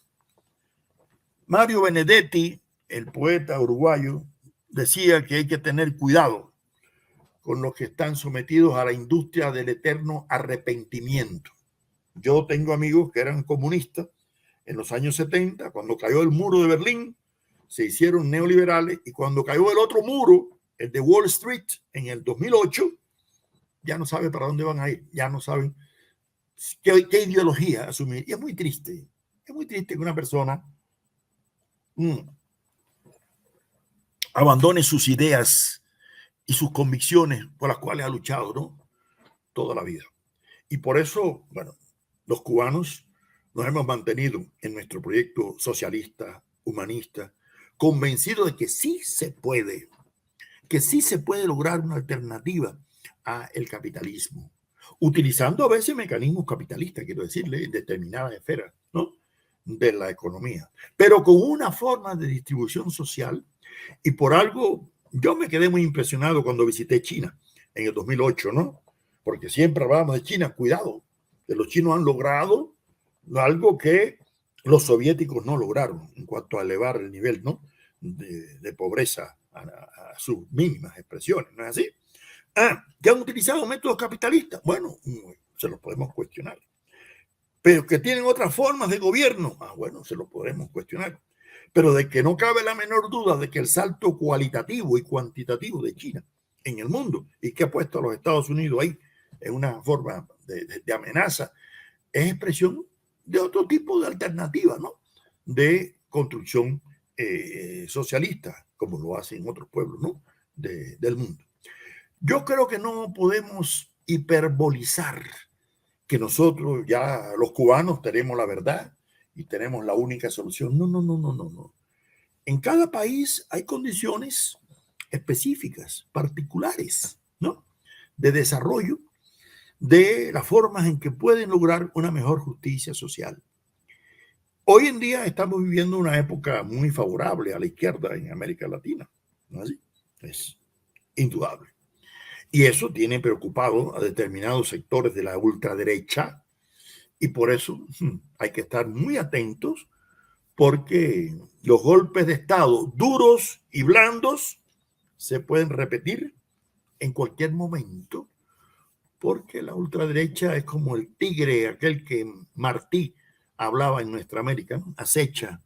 Mario Benedetti, el poeta uruguayo, decía que hay que tener cuidado con los que están sometidos a la industria del eterno arrepentimiento. Yo tengo amigos que eran comunistas en los años 70, cuando cayó el muro de Berlín, se hicieron neoliberales, y cuando cayó el otro muro, el de Wall Street, en el 2008, ya no saben para dónde van a ir, ya no saben qué ideología asumir. Y es muy triste que una persona abandone sus ideas y sus convicciones por las cuales ha luchado, ¿no?, toda la vida. Y por eso, bueno, los cubanos nos hemos mantenido en nuestro proyecto socialista, humanista, convencidos de que sí se puede lograr una alternativa al capitalismo, utilizando a veces mecanismos capitalistas, quiero decirle, en determinadas esferas, ¿no?, de la economía, pero con una forma de distribución social. Y por algo, yo me quedé muy impresionado cuando visité China en el 2008, ¿no?, porque siempre hablábamos de China. Cuidado, que los chinos han logrado algo que los soviéticos no lograron en cuanto a elevar el nivel, ¿no?, de pobreza a sus mínimas expresiones, ¿no es así? ¿Que han utilizado métodos capitalistas? Bueno, se los podemos cuestionar. pero que tienen otras formas de gobierno, bueno, se lo podemos cuestionar. Pero de que no cabe la menor duda de que el salto cualitativo y cuantitativo de China en el mundo, y que ha puesto a los Estados Unidos ahí en una forma de amenaza, es expresión de otro tipo de alternativa, ¿no? De construcción socialista, como lo hacen otros pueblos, ¿no? Del mundo. Yo creo que no podemos hiperbolizar que nosotros ya los cubanos tenemos la verdad y tenemos la única solución. No. En cada país hay condiciones específicas, particulares, ¿no? De desarrollo, de las formas en que pueden lograr una mejor justicia social. Hoy en día estamos viviendo una época muy favorable a la izquierda en América Latina, ¿no es así? Es indudable. Y eso tiene preocupado a determinados sectores de la ultraderecha, y por eso hay que estar muy atentos, porque los golpes de Estado duros y blandos se pueden repetir en cualquier momento, porque la ultraderecha es como el tigre, aquel que Martí hablaba en nuestra América, ¿no? Acecha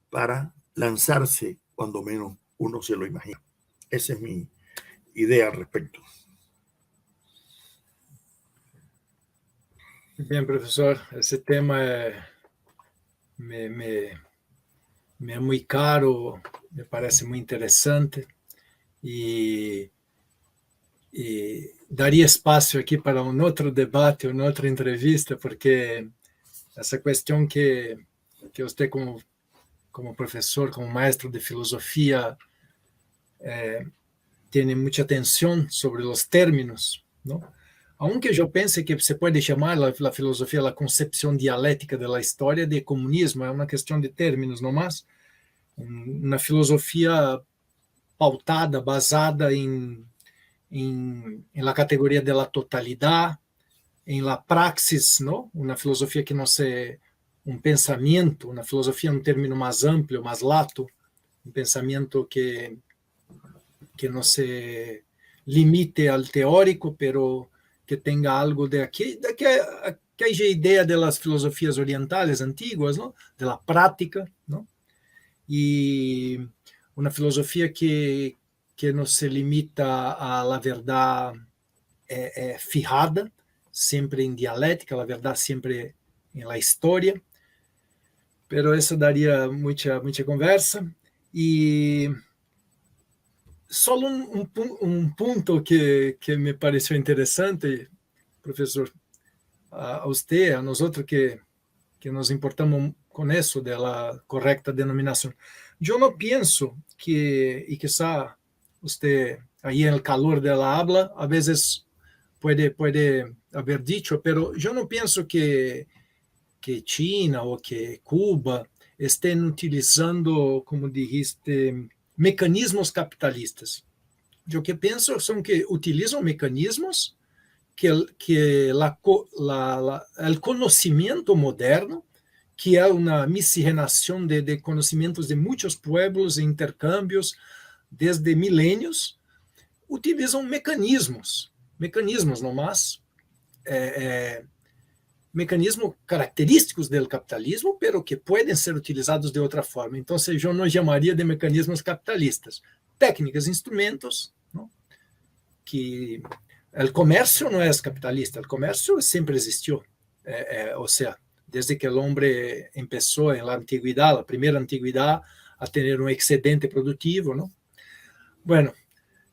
para lanzarse cuando menos uno se lo imagina. Esa es mi idea al respecto. Bien, profesor, ese tema me es muy caro, me parece muy interesante y daría espacio aquí para un otro debate, una otra entrevista, porque esa cuestión que usted como profesor, como maestro de filosofía, tiene mucha atención sobre los términos, ¿no? Aunque yo pense que se puede llamar la filosofía la concepción dialéctica de la historia de comunismo, es una cuestión de términos nomás, una filosofía pautada, basada en la categoría de la totalidad, en la praxis, ¿no? Una filosofía que no se... un pensamiento, una filosofía en un término más amplio, más lato, un pensamiento que no se limite al teórico, pero que tenga algo de aquella idea de las filosofías orientales antiguas, ¿no? De la práctica, ¿no? Y una filosofía que no se limita a la verdad fijada, siempre en dialéctica, la verdad siempre en la historia, pero eso daría mucha conversa. Y solo un punto que me pareció interesante, profesor, a usted, a nosotros que nos importamos con eso de la correcta denominación. Yo no pienso que, y quizá usted ahí en el calor de la habla, a veces puede haber dicho, pero yo no pienso que China o que Cuba estén utilizando, como dijiste, mecanismos capitalistas. Yo que pienso son que utilizan mecanismos que el conocimiento moderno, que é uma miscigenação de conhecimentos de muitos pueblos e intercâmbios desde milênios, utilizam mecanismos nomás, mecanismos característicos do capitalismo, pero que podem ser utilizados de outra forma. Então, eu não chamaria de mecanismos capitalistas. Técnicas, instrumentos, não? Que o comércio não é capitalista, o comércio sempre existiu, ou seja, desde que o homem começou na antiguidade, a primeira antiguidade, a ter um excedente produtivo, não? Bueno,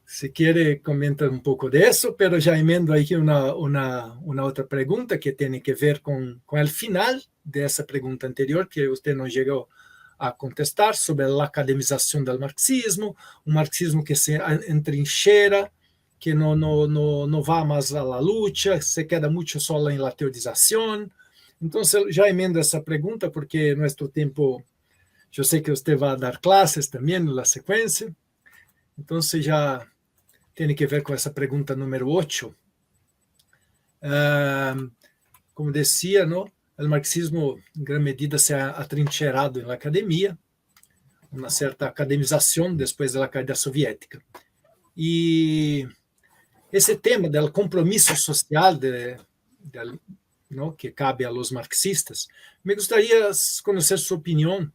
se quer, comenta um pouco disso, mas já emendo aqui uma outra pergunta que tem que ver com o final dessa pergunta anterior, que você não chegou a contestar, sobre a academização do marxismo, um marxismo que se entrincheira, que não vai mais à luta, se queda muito só na teorização. Então, já emendo essa pergunta, porque nosso tempo, eu sei que você vai dar classes também na sequência, então já tem que ver com essa pergunta número 8. Como dizia, não? O marxismo, em grande medida, se ha atrincheirado na academia, uma certa academização depois da caída soviética. E esse tema do compromisso social ¿no?, que cabe a los marxistas. Me gustaría conocer su opinión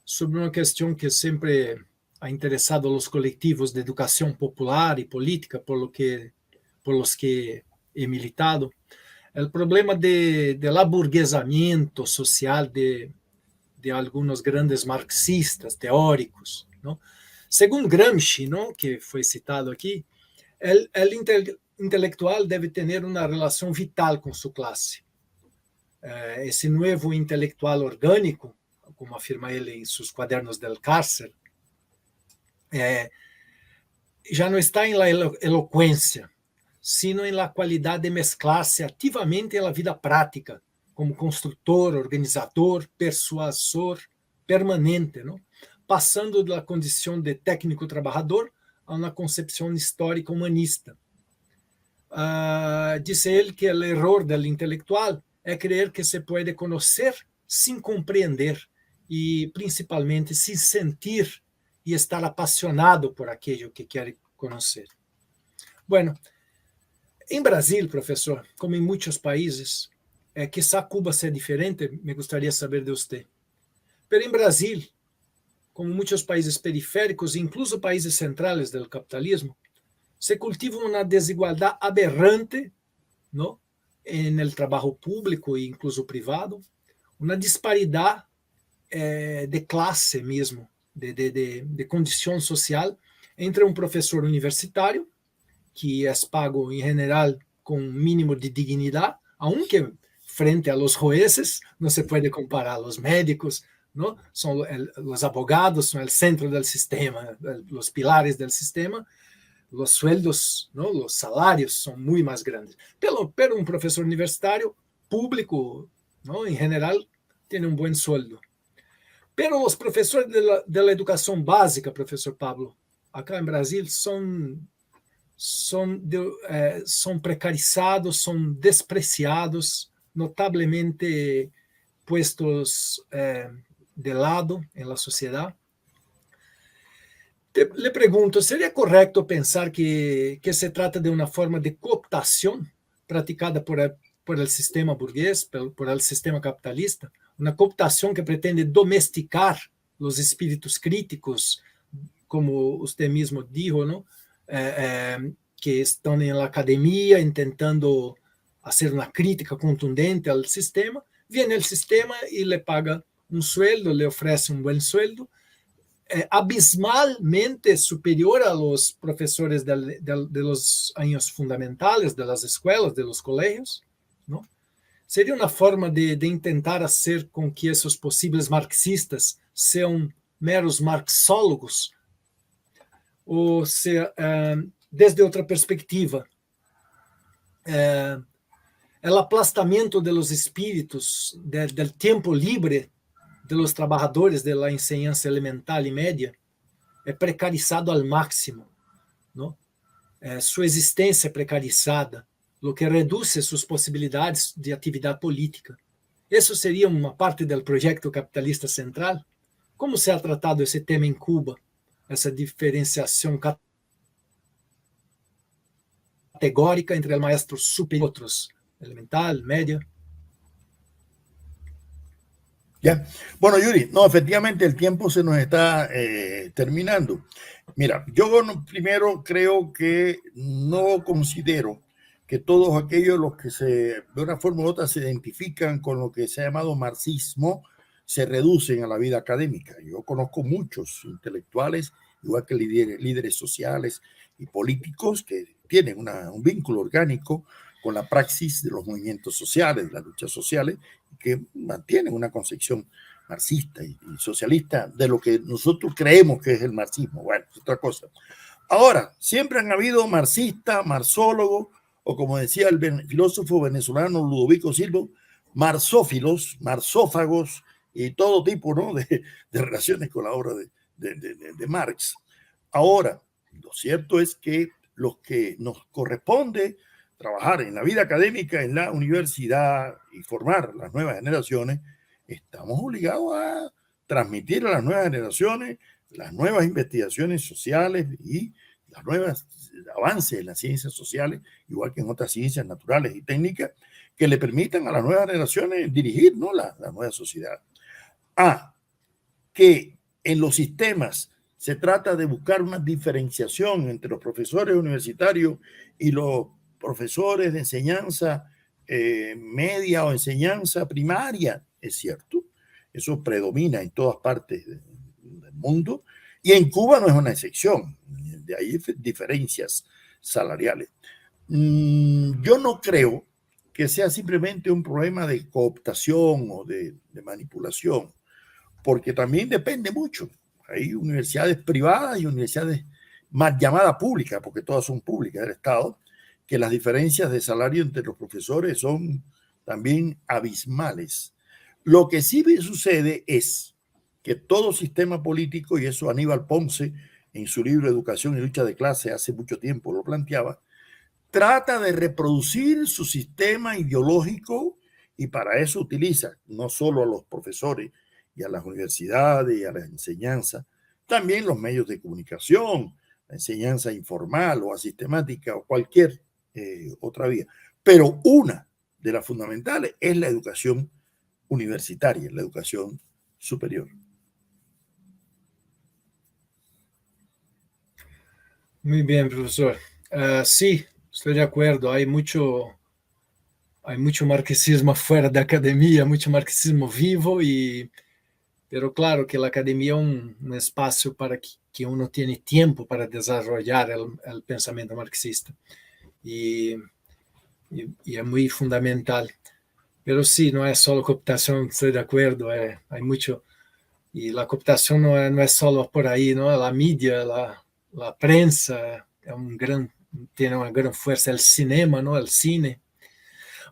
sobre una cuestión que siempre ha interesado a los colectivos de educación popular y política por los que he militado, el problema del aburguesamiento social de algunos grandes marxistas teóricos, ¿no? Según Gramsci, ¿no?, que fue citado aquí, el intelectual debe tener una relación vital con su clase. Ese nuevo intelectual orgánico, como afirma él en sus cuadernos del cárcel, ya no está en la elocuencia, sino en la cualidad de mezclarse activamente en la vida práctica, como constructor, organizador, persuasor permanente, ¿no?, pasando de la condición de técnico trabajador a una concepción histórica humanista. Dice él que el error del intelectual es creer que se puede conocer sin comprender y principalmente sin sentir y estar apasionado por aquello que quiere conocer. Bueno, en Brasil, profesor, como en muchos países, quizá Cuba sea diferente, me gustaría saber de usted, pero en Brasil, como muchos países periféricos, incluso países centrales del capitalismo, se cultiva una desigualdad aberrante, ¿no?, en el trabajo público e incluso privado, una disparidad de clase mismo, de condición social, entre un profesor universitario, que es pago en general con un mínimo de dignidad, aunque frente a los jueces no se puede comparar a los médicos, ¿no? Los abogados son el centro del sistema, los pilares del sistema. Los sueldos, ¿no?, los salarios son muy más grandes. Pero un profesor universitario público, ¿no?, en general, tiene un buen sueldo. Pero los profesores de la educación básica, profesor Pablo, acá en Brasil, son precarizados, son despreciados, notablemente puestos de lado en la sociedad. Le pregunto, ¿sería correcto pensar que se trata de una forma de cooptación practicada por el sistema burgués, por el sistema capitalista? Una cooptación que pretende domesticar los espíritus críticos, como usted mismo dijo, ¿no?, que están en la academia intentando hacer una crítica contundente al sistema. Viene el sistema y le paga un sueldo, le ofrece un buen sueldo, abismalmente superior a los profesores de los años fundamentales, de las escuelas, de los colegios, ¿no? Sería una forma de intentar hacer con que esos posibles marxistas sean meros marxólogos, o sea, desde otra perspectiva, el aplastamiento de los espíritus del tiempo libre de los trabajadores de la enseñanza elemental y media es precarizado al máximo, ¿no? Su existencia precarizada, lo que reduce sus posibilidades de actividad política. Eso sería una parte del proyecto capitalista central. ¿Cómo se ha tratado ese tema en Cuba? Esa diferenciación categórica entre el maestro superior y otros, elemental, media. Ya. Bueno, Yuri, no, efectivamente el tiempo se nos está terminando. Mira, yo primero creo que no considero que todos aquellos los que de una forma u otra se identifican con lo que se ha llamado marxismo se reducen a la vida académica. Yo conozco muchos intelectuales, igual que líderes sociales y políticos que tienen un vínculo orgánico con la praxis de los movimientos sociales, de las luchas sociales, que mantienen una concepción marxista y socialista de lo que nosotros creemos que es el marxismo. Bueno, es otra cosa. Ahora, siempre han habido marxistas, marxólogos, o como decía el filósofo venezolano Ludovico Silva, marxófilos, marxófagos y todo tipo, ¿no?, de relaciones con la obra de Marx. Ahora, lo cierto es que los que nos corresponde trabajar en la vida académica, en la universidad y formar las nuevas generaciones, estamos obligados a transmitir a las nuevas generaciones las nuevas investigaciones sociales y los nuevos avances en las ciencias sociales, igual que en otras ciencias naturales y técnicas, que le permitan a las nuevas generaciones dirigir, ¿no?, la nueva sociedad. Que en los sistemas se trata de buscar una diferenciación entre los profesores universitarios y los profesores de enseñanza media o enseñanza primaria. Es cierto, eso predomina en todas partes del mundo, y en Cuba no es una excepción. De ahí diferencias salariales. Yo no creo que sea simplemente un problema de cooptación o de manipulación, porque también depende mucho. Hay universidades privadas y universidades más llamadas públicas, porque todas son públicas del Estado, que las diferencias de salario entre los profesores son también abismales. Lo que sí sucede es que todo sistema político, y eso Aníbal Ponce en su libro Educación y Lucha de Clase hace mucho tiempo lo planteaba, trata de reproducir su sistema ideológico, y para eso utiliza no solo a los profesores y a las universidades y a la enseñanza, también los medios de comunicación, la enseñanza informal o asistemática o cualquier otra vía. Pero una de las fundamentales es la educación universitaria, la educación superior. Muy bien, profesor. Sí, estoy de acuerdo. Hay mucho marxismo fuera de academia, mucho marxismo vivo, pero claro que la academia es un espacio para que uno tiene tiempo para desarrollar el pensamiento marxista. Y es muy fundamental. Pero sí, no es solo cooptación, estoy de acuerdo. Hay mucho. Y la cooptación no es solo por ahí, ¿no? La media, la prensa tiene una gran fuerza, el cinema, ¿no? El cine.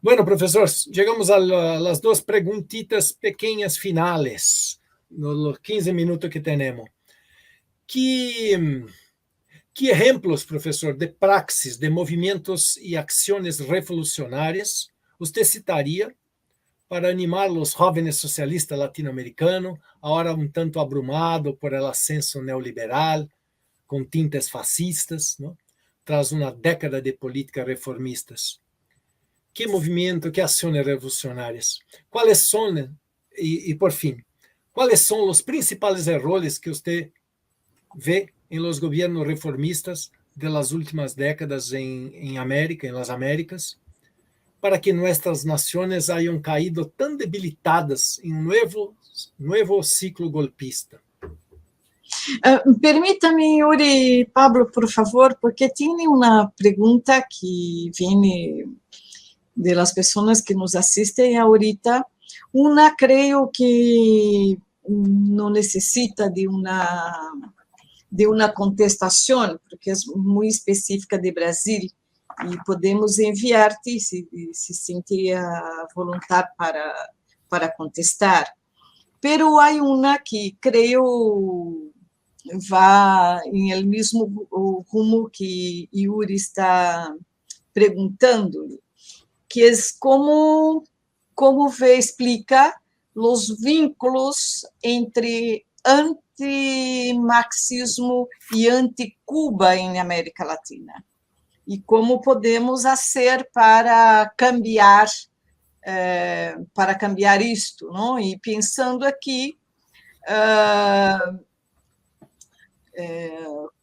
Bueno, profesor, llegamos a las dos preguntitas pequeñas finales, los 15 minutos que tenemos. ¿Qué ejemplos, profesor, de praxis, de movimientos y acciones revolucionarias usted citaría para animar los jóvenes socialistas latinoamericanos, ahora un tanto abrumado por el ascenso neoliberal, con tintes fascistas, ¿no?, tras una década de políticas reformistas? ¿Qué movimiento, qué acciones revolucionarias? ¿Cuáles son, y por fin, cuáles son los principales errores que usted ve en los gobiernos reformistas de las últimas décadas en América, en las Américas, para que nuestras naciones hayan caído tan debilitadas en un nuevo ciclo golpista? Permítame, Yuri, Pablo, por favor, porque tiene una pregunta que viene de las personas que nos asisten ahorita. Una creo que no necesita de una contestación, porque es muy específica de Brasil, y podemos enviarte si sentiría voluntad para contestar. Pero hay una que creo va en el mismo rumo que Yuri está preguntando, que es cómo explica los vínculos entre antimarxismo y anticuba en América Latina, y cómo podemos hacer para cambiar isto, não? E pensando aqui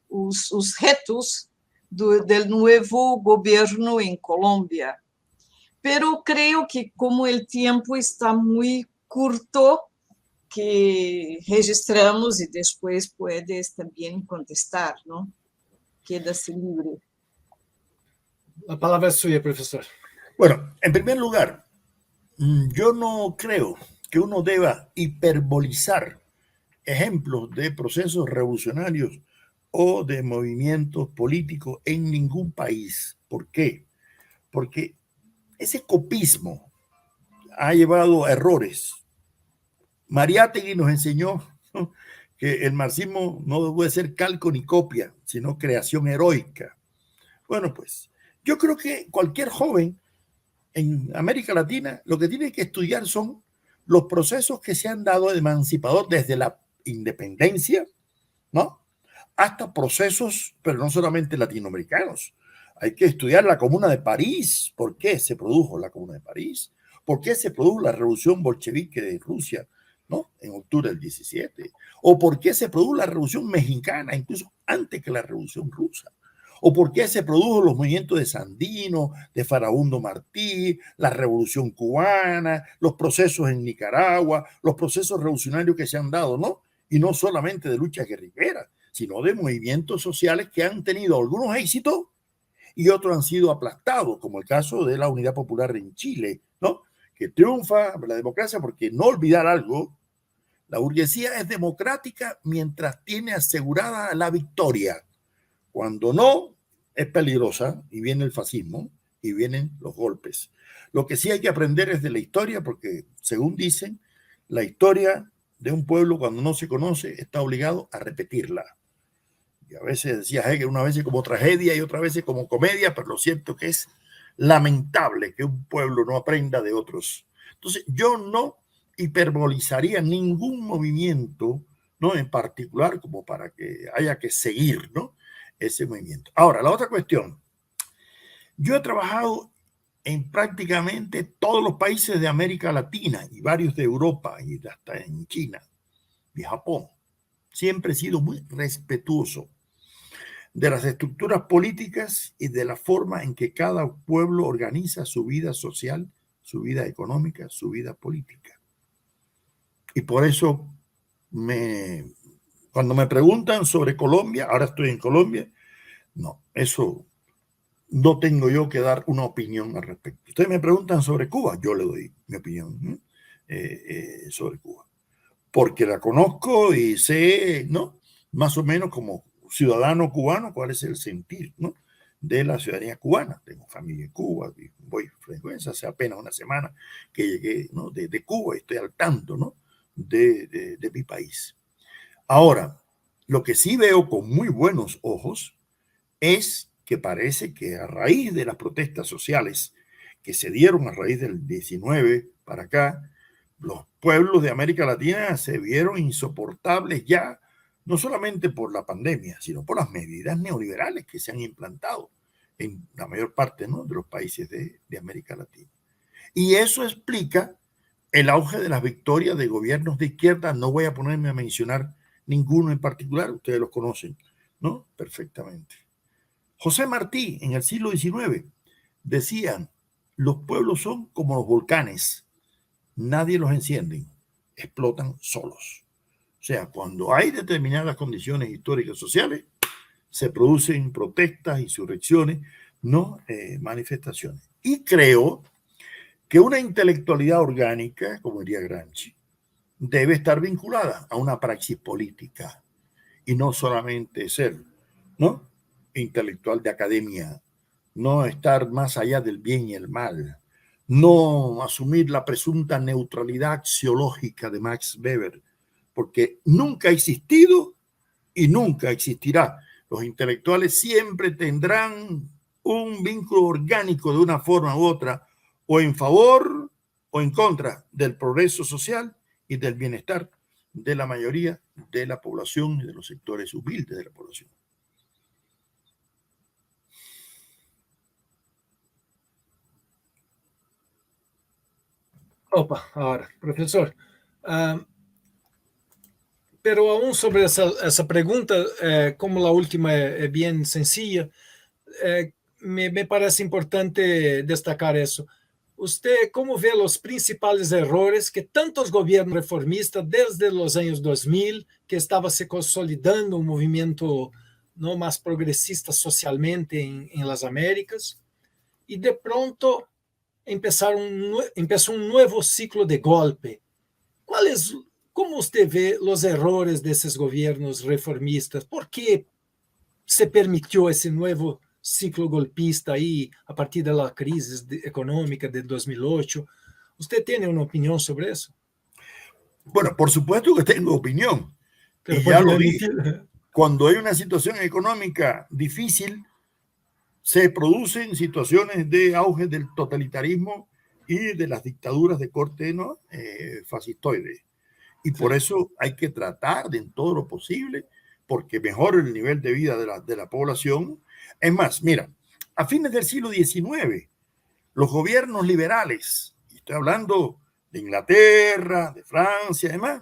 os retos do novo governo em Colômbia. Pero creio que, como o tempo está muito curto, que registramos e depois puedes também contestar, não? Queda-se livre. La palabra es suya, profesor. Bueno, en primer lugar, yo no creo que uno deba hiperbolizar ejemplos de procesos revolucionarios o de movimientos políticos en ningún país. ¿Por qué? Porque ese copismo ha llevado a errores. Mariátegui nos enseñó, ¿no?, que el marxismo no debe ser calco ni copia, sino creación heroica. Bueno, pues yo creo que cualquier joven en América Latina lo que tiene que estudiar son los procesos que se han dado de emancipador desde la independencia, ¿no?, hasta procesos, pero no solamente latinoamericanos. Hay que estudiar la Comuna de París. ¿Por qué se produjo la Comuna de París? ¿Por qué se produjo la revolución bolchevique de Rusia, ¿no? En octubre del 17? ¿O por qué se produjo la revolución mexicana, incluso antes que la revolución rusa? ¿O por qué se produjo los movimientos de Sandino, de Farabundo Martí, la revolución cubana, los procesos en Nicaragua, los procesos revolucionarios que se han dado, ¿no? Y no solamente de lucha guerrillera, sino de movimientos sociales que han tenido algunos éxitos y otros han sido aplastados, como el caso de la Unidad Popular en Chile, ¿no? Que triunfa la democracia, porque no olvidar algo, la burguesía es democrática mientras tiene asegurada la victoria. Cuando no, es peligrosa y viene el fascismo y vienen los golpes. Lo que sí hay que aprender es de la historia, porque según dicen, la historia de un pueblo cuando no se conoce está obligado a repetirla. Y a veces decía Hegel, una vez como tragedia y otra vez como comedia, pero lo cierto que es lamentable que un pueblo no aprenda de otros. Entonces, yo no hiperbolizaría ningún movimiento, ¿no? En particular, como para que haya que seguir, ¿no? Ese movimiento. Ahora, la otra cuestión. Yo he trabajado en prácticamente todos los países de América Latina y varios de Europa y hasta en China y Japón. Siempre he sido muy respetuoso de las estructuras políticas y de la forma en que cada pueblo organiza su vida social, su vida económica, su vida política. Y por eso, cuando me preguntan sobre Colombia, ahora estoy en Colombia, no, eso no tengo yo que dar una opinión al respecto. Ustedes me preguntan sobre Cuba, yo le doy mi opinión sobre Cuba, porque la conozco y sé, ¿no? Más o menos como ciudadano cubano cuál es el sentir, ¿no? De la ciudadanía cubana. Tengo familia en Cuba, voy frecuencia, hace apenas una semana que llegué, ¿no? de Cuba y estoy al tanto, ¿no? de mi país. Ahora, lo que sí veo con muy buenos ojos es que parece que a raíz de las protestas sociales que se dieron a raíz del 19 para acá, los pueblos de América Latina se vieron insoportables ya, no solamente por la pandemia, sino por las medidas neoliberales que se han implantado en la mayor parte, ¿no? de los países de América Latina. Y eso explica el auge de las victorias de gobiernos de izquierda. No voy a ponerme a mencionar ninguno en particular, ustedes los conocen, ¿no? Perfectamente. José Martí, en el siglo XIX, decían, los pueblos son como los volcanes, nadie los enciende, explotan solos. O sea, cuando hay determinadas condiciones históricas sociales, se producen protestas, insurrecciones, no manifestaciones. Y creo que una intelectualidad orgánica, como diría Gramsci, debe estar vinculada a una praxis política y no solamente ser, ¿no? intelectual de academia, no estar más allá del bien y el mal, no asumir la presunta neutralidad axiológica de Max Weber, porque nunca ha existido y nunca existirá. Los intelectuales siempre tendrán un vínculo orgánico de una forma u otra, o en favor o en contra del progreso social y del bienestar de la mayoría de la población y de los sectores humildes de la población. Opa, ahora, profesor. Pero aún sobre essa pergunta, como a última é bem sencilla, me parece importante destacar isso. Usted, como vê os principais errores que tantos governos reformistas, desde os anos 2000, que estava se consolidando um movimento não mais progressista socialmente em las Américas, e de pronto empezou um novo ciclo de golpe. Como você vê os errores desses governos reformistas? Por que se permitiu esse novo ciclo golpista aí a partir da crise econômica de 2008? ¿Usted tiene una opinión sobre eso? Bueno, por supuesto que tengo opinión. Y ya lo dije. Cuando hay una situación económica difícil, se producen situaciones de auge del totalitarismo y de las dictaduras de corte, ¿no? Fascistoide. Y por eso hay que tratar de en todo lo posible, porque mejora el nivel de vida de la población. Es más, mira, a fines del siglo XIX, los gobiernos liberales, y estoy hablando de Inglaterra, de Francia, además,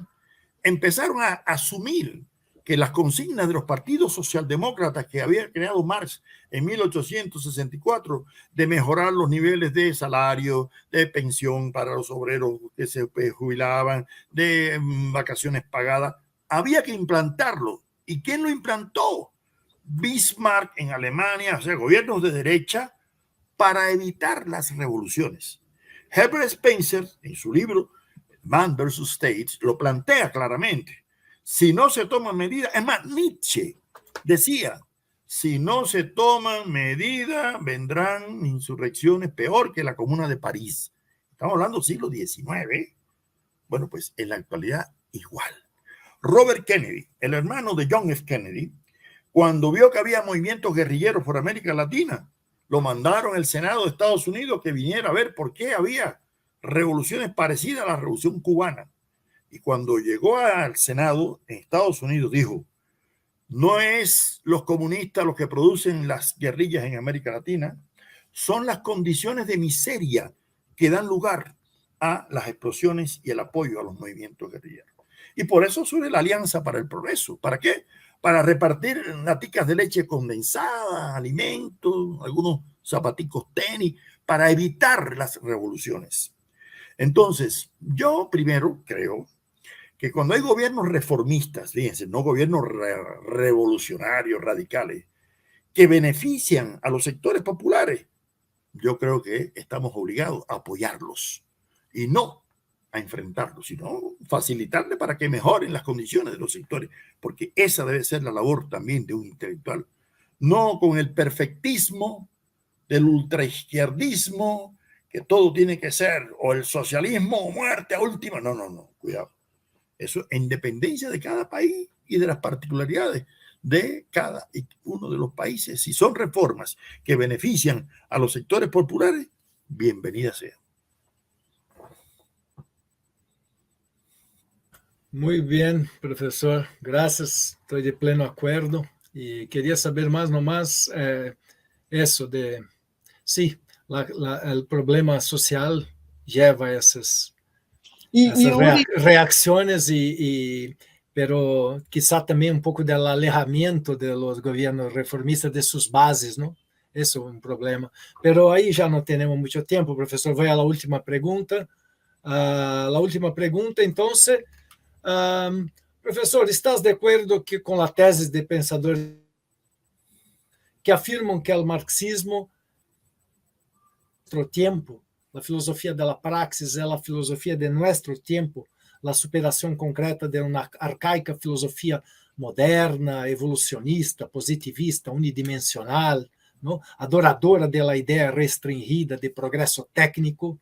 empezaron a asumir que las consignas de los partidos socialdemócratas que había creado Marx en 1864, de mejorar los niveles de salario, de pensión para los obreros que se jubilaban, de vacaciones pagadas, había que implantarlo. ¿Y quién lo implantó? Bismarck en Alemania, o sea, gobiernos de derecha, para evitar las revoluciones. Herbert Spencer, en su libro Man vs. State, lo plantea claramente. Si no se toman medidas, es más, Nietzsche decía, si no se toman medidas, vendrán insurrecciones peor que la Comuna de París. Estamos hablando del siglo XIX. Bueno, pues en la actualidad igual. Robert Kennedy, el hermano de John F. Kennedy, cuando vio que había movimientos guerrilleros por América Latina, lo mandaron al Senado de Estados Unidos que viniera a ver por qué había revoluciones parecidas a la Revolución Cubana. Y cuando llegó al Senado en Estados Unidos dijo, no es los comunistas los que producen las guerrillas en América Latina, son las condiciones de miseria que dan lugar a las explosiones y el apoyo a los movimientos guerrilleros. Y por eso surge la Alianza para el Progreso. ¿Para qué? Para repartir laticas de leche condensada, alimentos, algunos zapaticos tenis, para evitar las revoluciones. Entonces, yo primero creo que cuando hay gobiernos reformistas, fíjense, no gobiernos revolucionarios, radicales, que benefician a los sectores populares, yo creo que estamos obligados a apoyarlos y no a enfrentarlos, sino facilitarles para que mejoren las condiciones de los sectores, porque esa debe ser la labor también de un intelectual, no con el perfectismo del ultraizquierdismo, que todo tiene que ser o el socialismo o muerte a última. No, cuidado. Eso en dependencia de cada país y de las particularidades de cada uno de los países. Si son reformas que benefician a los sectores populares, bienvenidas sean. Muy bien, profesor. Gracias. Estoy de pleno acuerdo. Y quería saber más nomás eso de, sí, el problema social lleva a esas reacciones, pero quizá también un poco del alejamiento de los gobiernos reformistas de sus bases, ¿no? Eso es un problema. Pero ahí ya no tenemos mucho tiempo, profesor. Voy a la última pregunta. Entonces, profesor, ¿estás de acuerdo con la tesis de pensadores que afirman que el marxismo, nuestro tiempo, la filosofía de la praxis es la filosofía de nuestro tiempo, la superación concreta de una arcaica filosofía moderna, evolucionista, positivista, unidimensional, ¿no? Adoradora de la idea restringida de progreso técnico,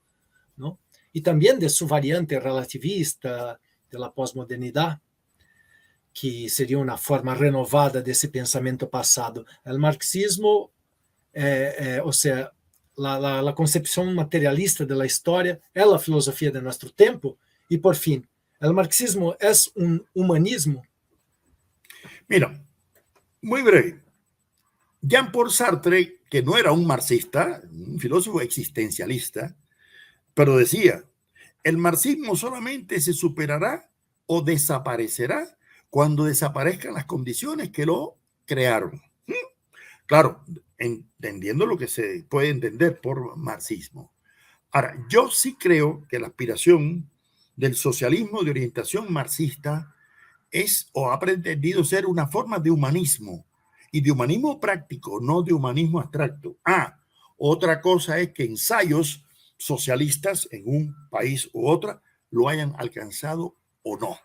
¿no? Y también de su variante relativista de la posmodernidad, que sería una forma renovada de ese pensamiento pasado. El marxismo, o sea, la concepción materialista de la historia es la filosofía de nuestro tiempo. Y por fin, ¿el marxismo es un humanismo? Mira, muy breve. Jean-Paul Sartre, que no era un marxista, un filósofo existencialista, pero decía, el marxismo solamente se superará o desaparecerá cuando desaparezcan las condiciones que lo crearon. Claro, entendiendo lo que se puede entender por marxismo. Ahora, yo sí creo que la aspiración del socialismo de orientación marxista es o ha pretendido ser una forma de humanismo, y de humanismo práctico, no de humanismo abstracto. Otra cosa es que ensayos socialistas en un país u otra lo hayan alcanzado o no.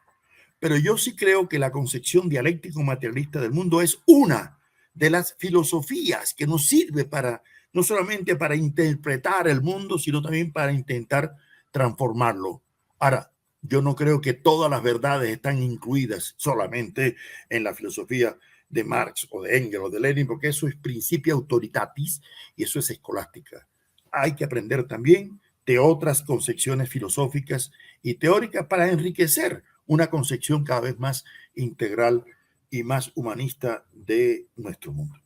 Pero yo sí creo que la concepción dialéctico-materialista del mundo es una de las filosofías que nos sirve para, no solamente para interpretar el mundo, sino también para intentar transformarlo. Ahora, yo no creo que todas las verdades están incluidas solamente en la filosofía de Marx o de Engels o de Lenin, porque eso es principio autoritatis y eso es escolástica. Hay que aprender también de otras concepciones filosóficas y teóricas para enriquecer una concepción cada vez más integral y más humanista de nuestro mundo.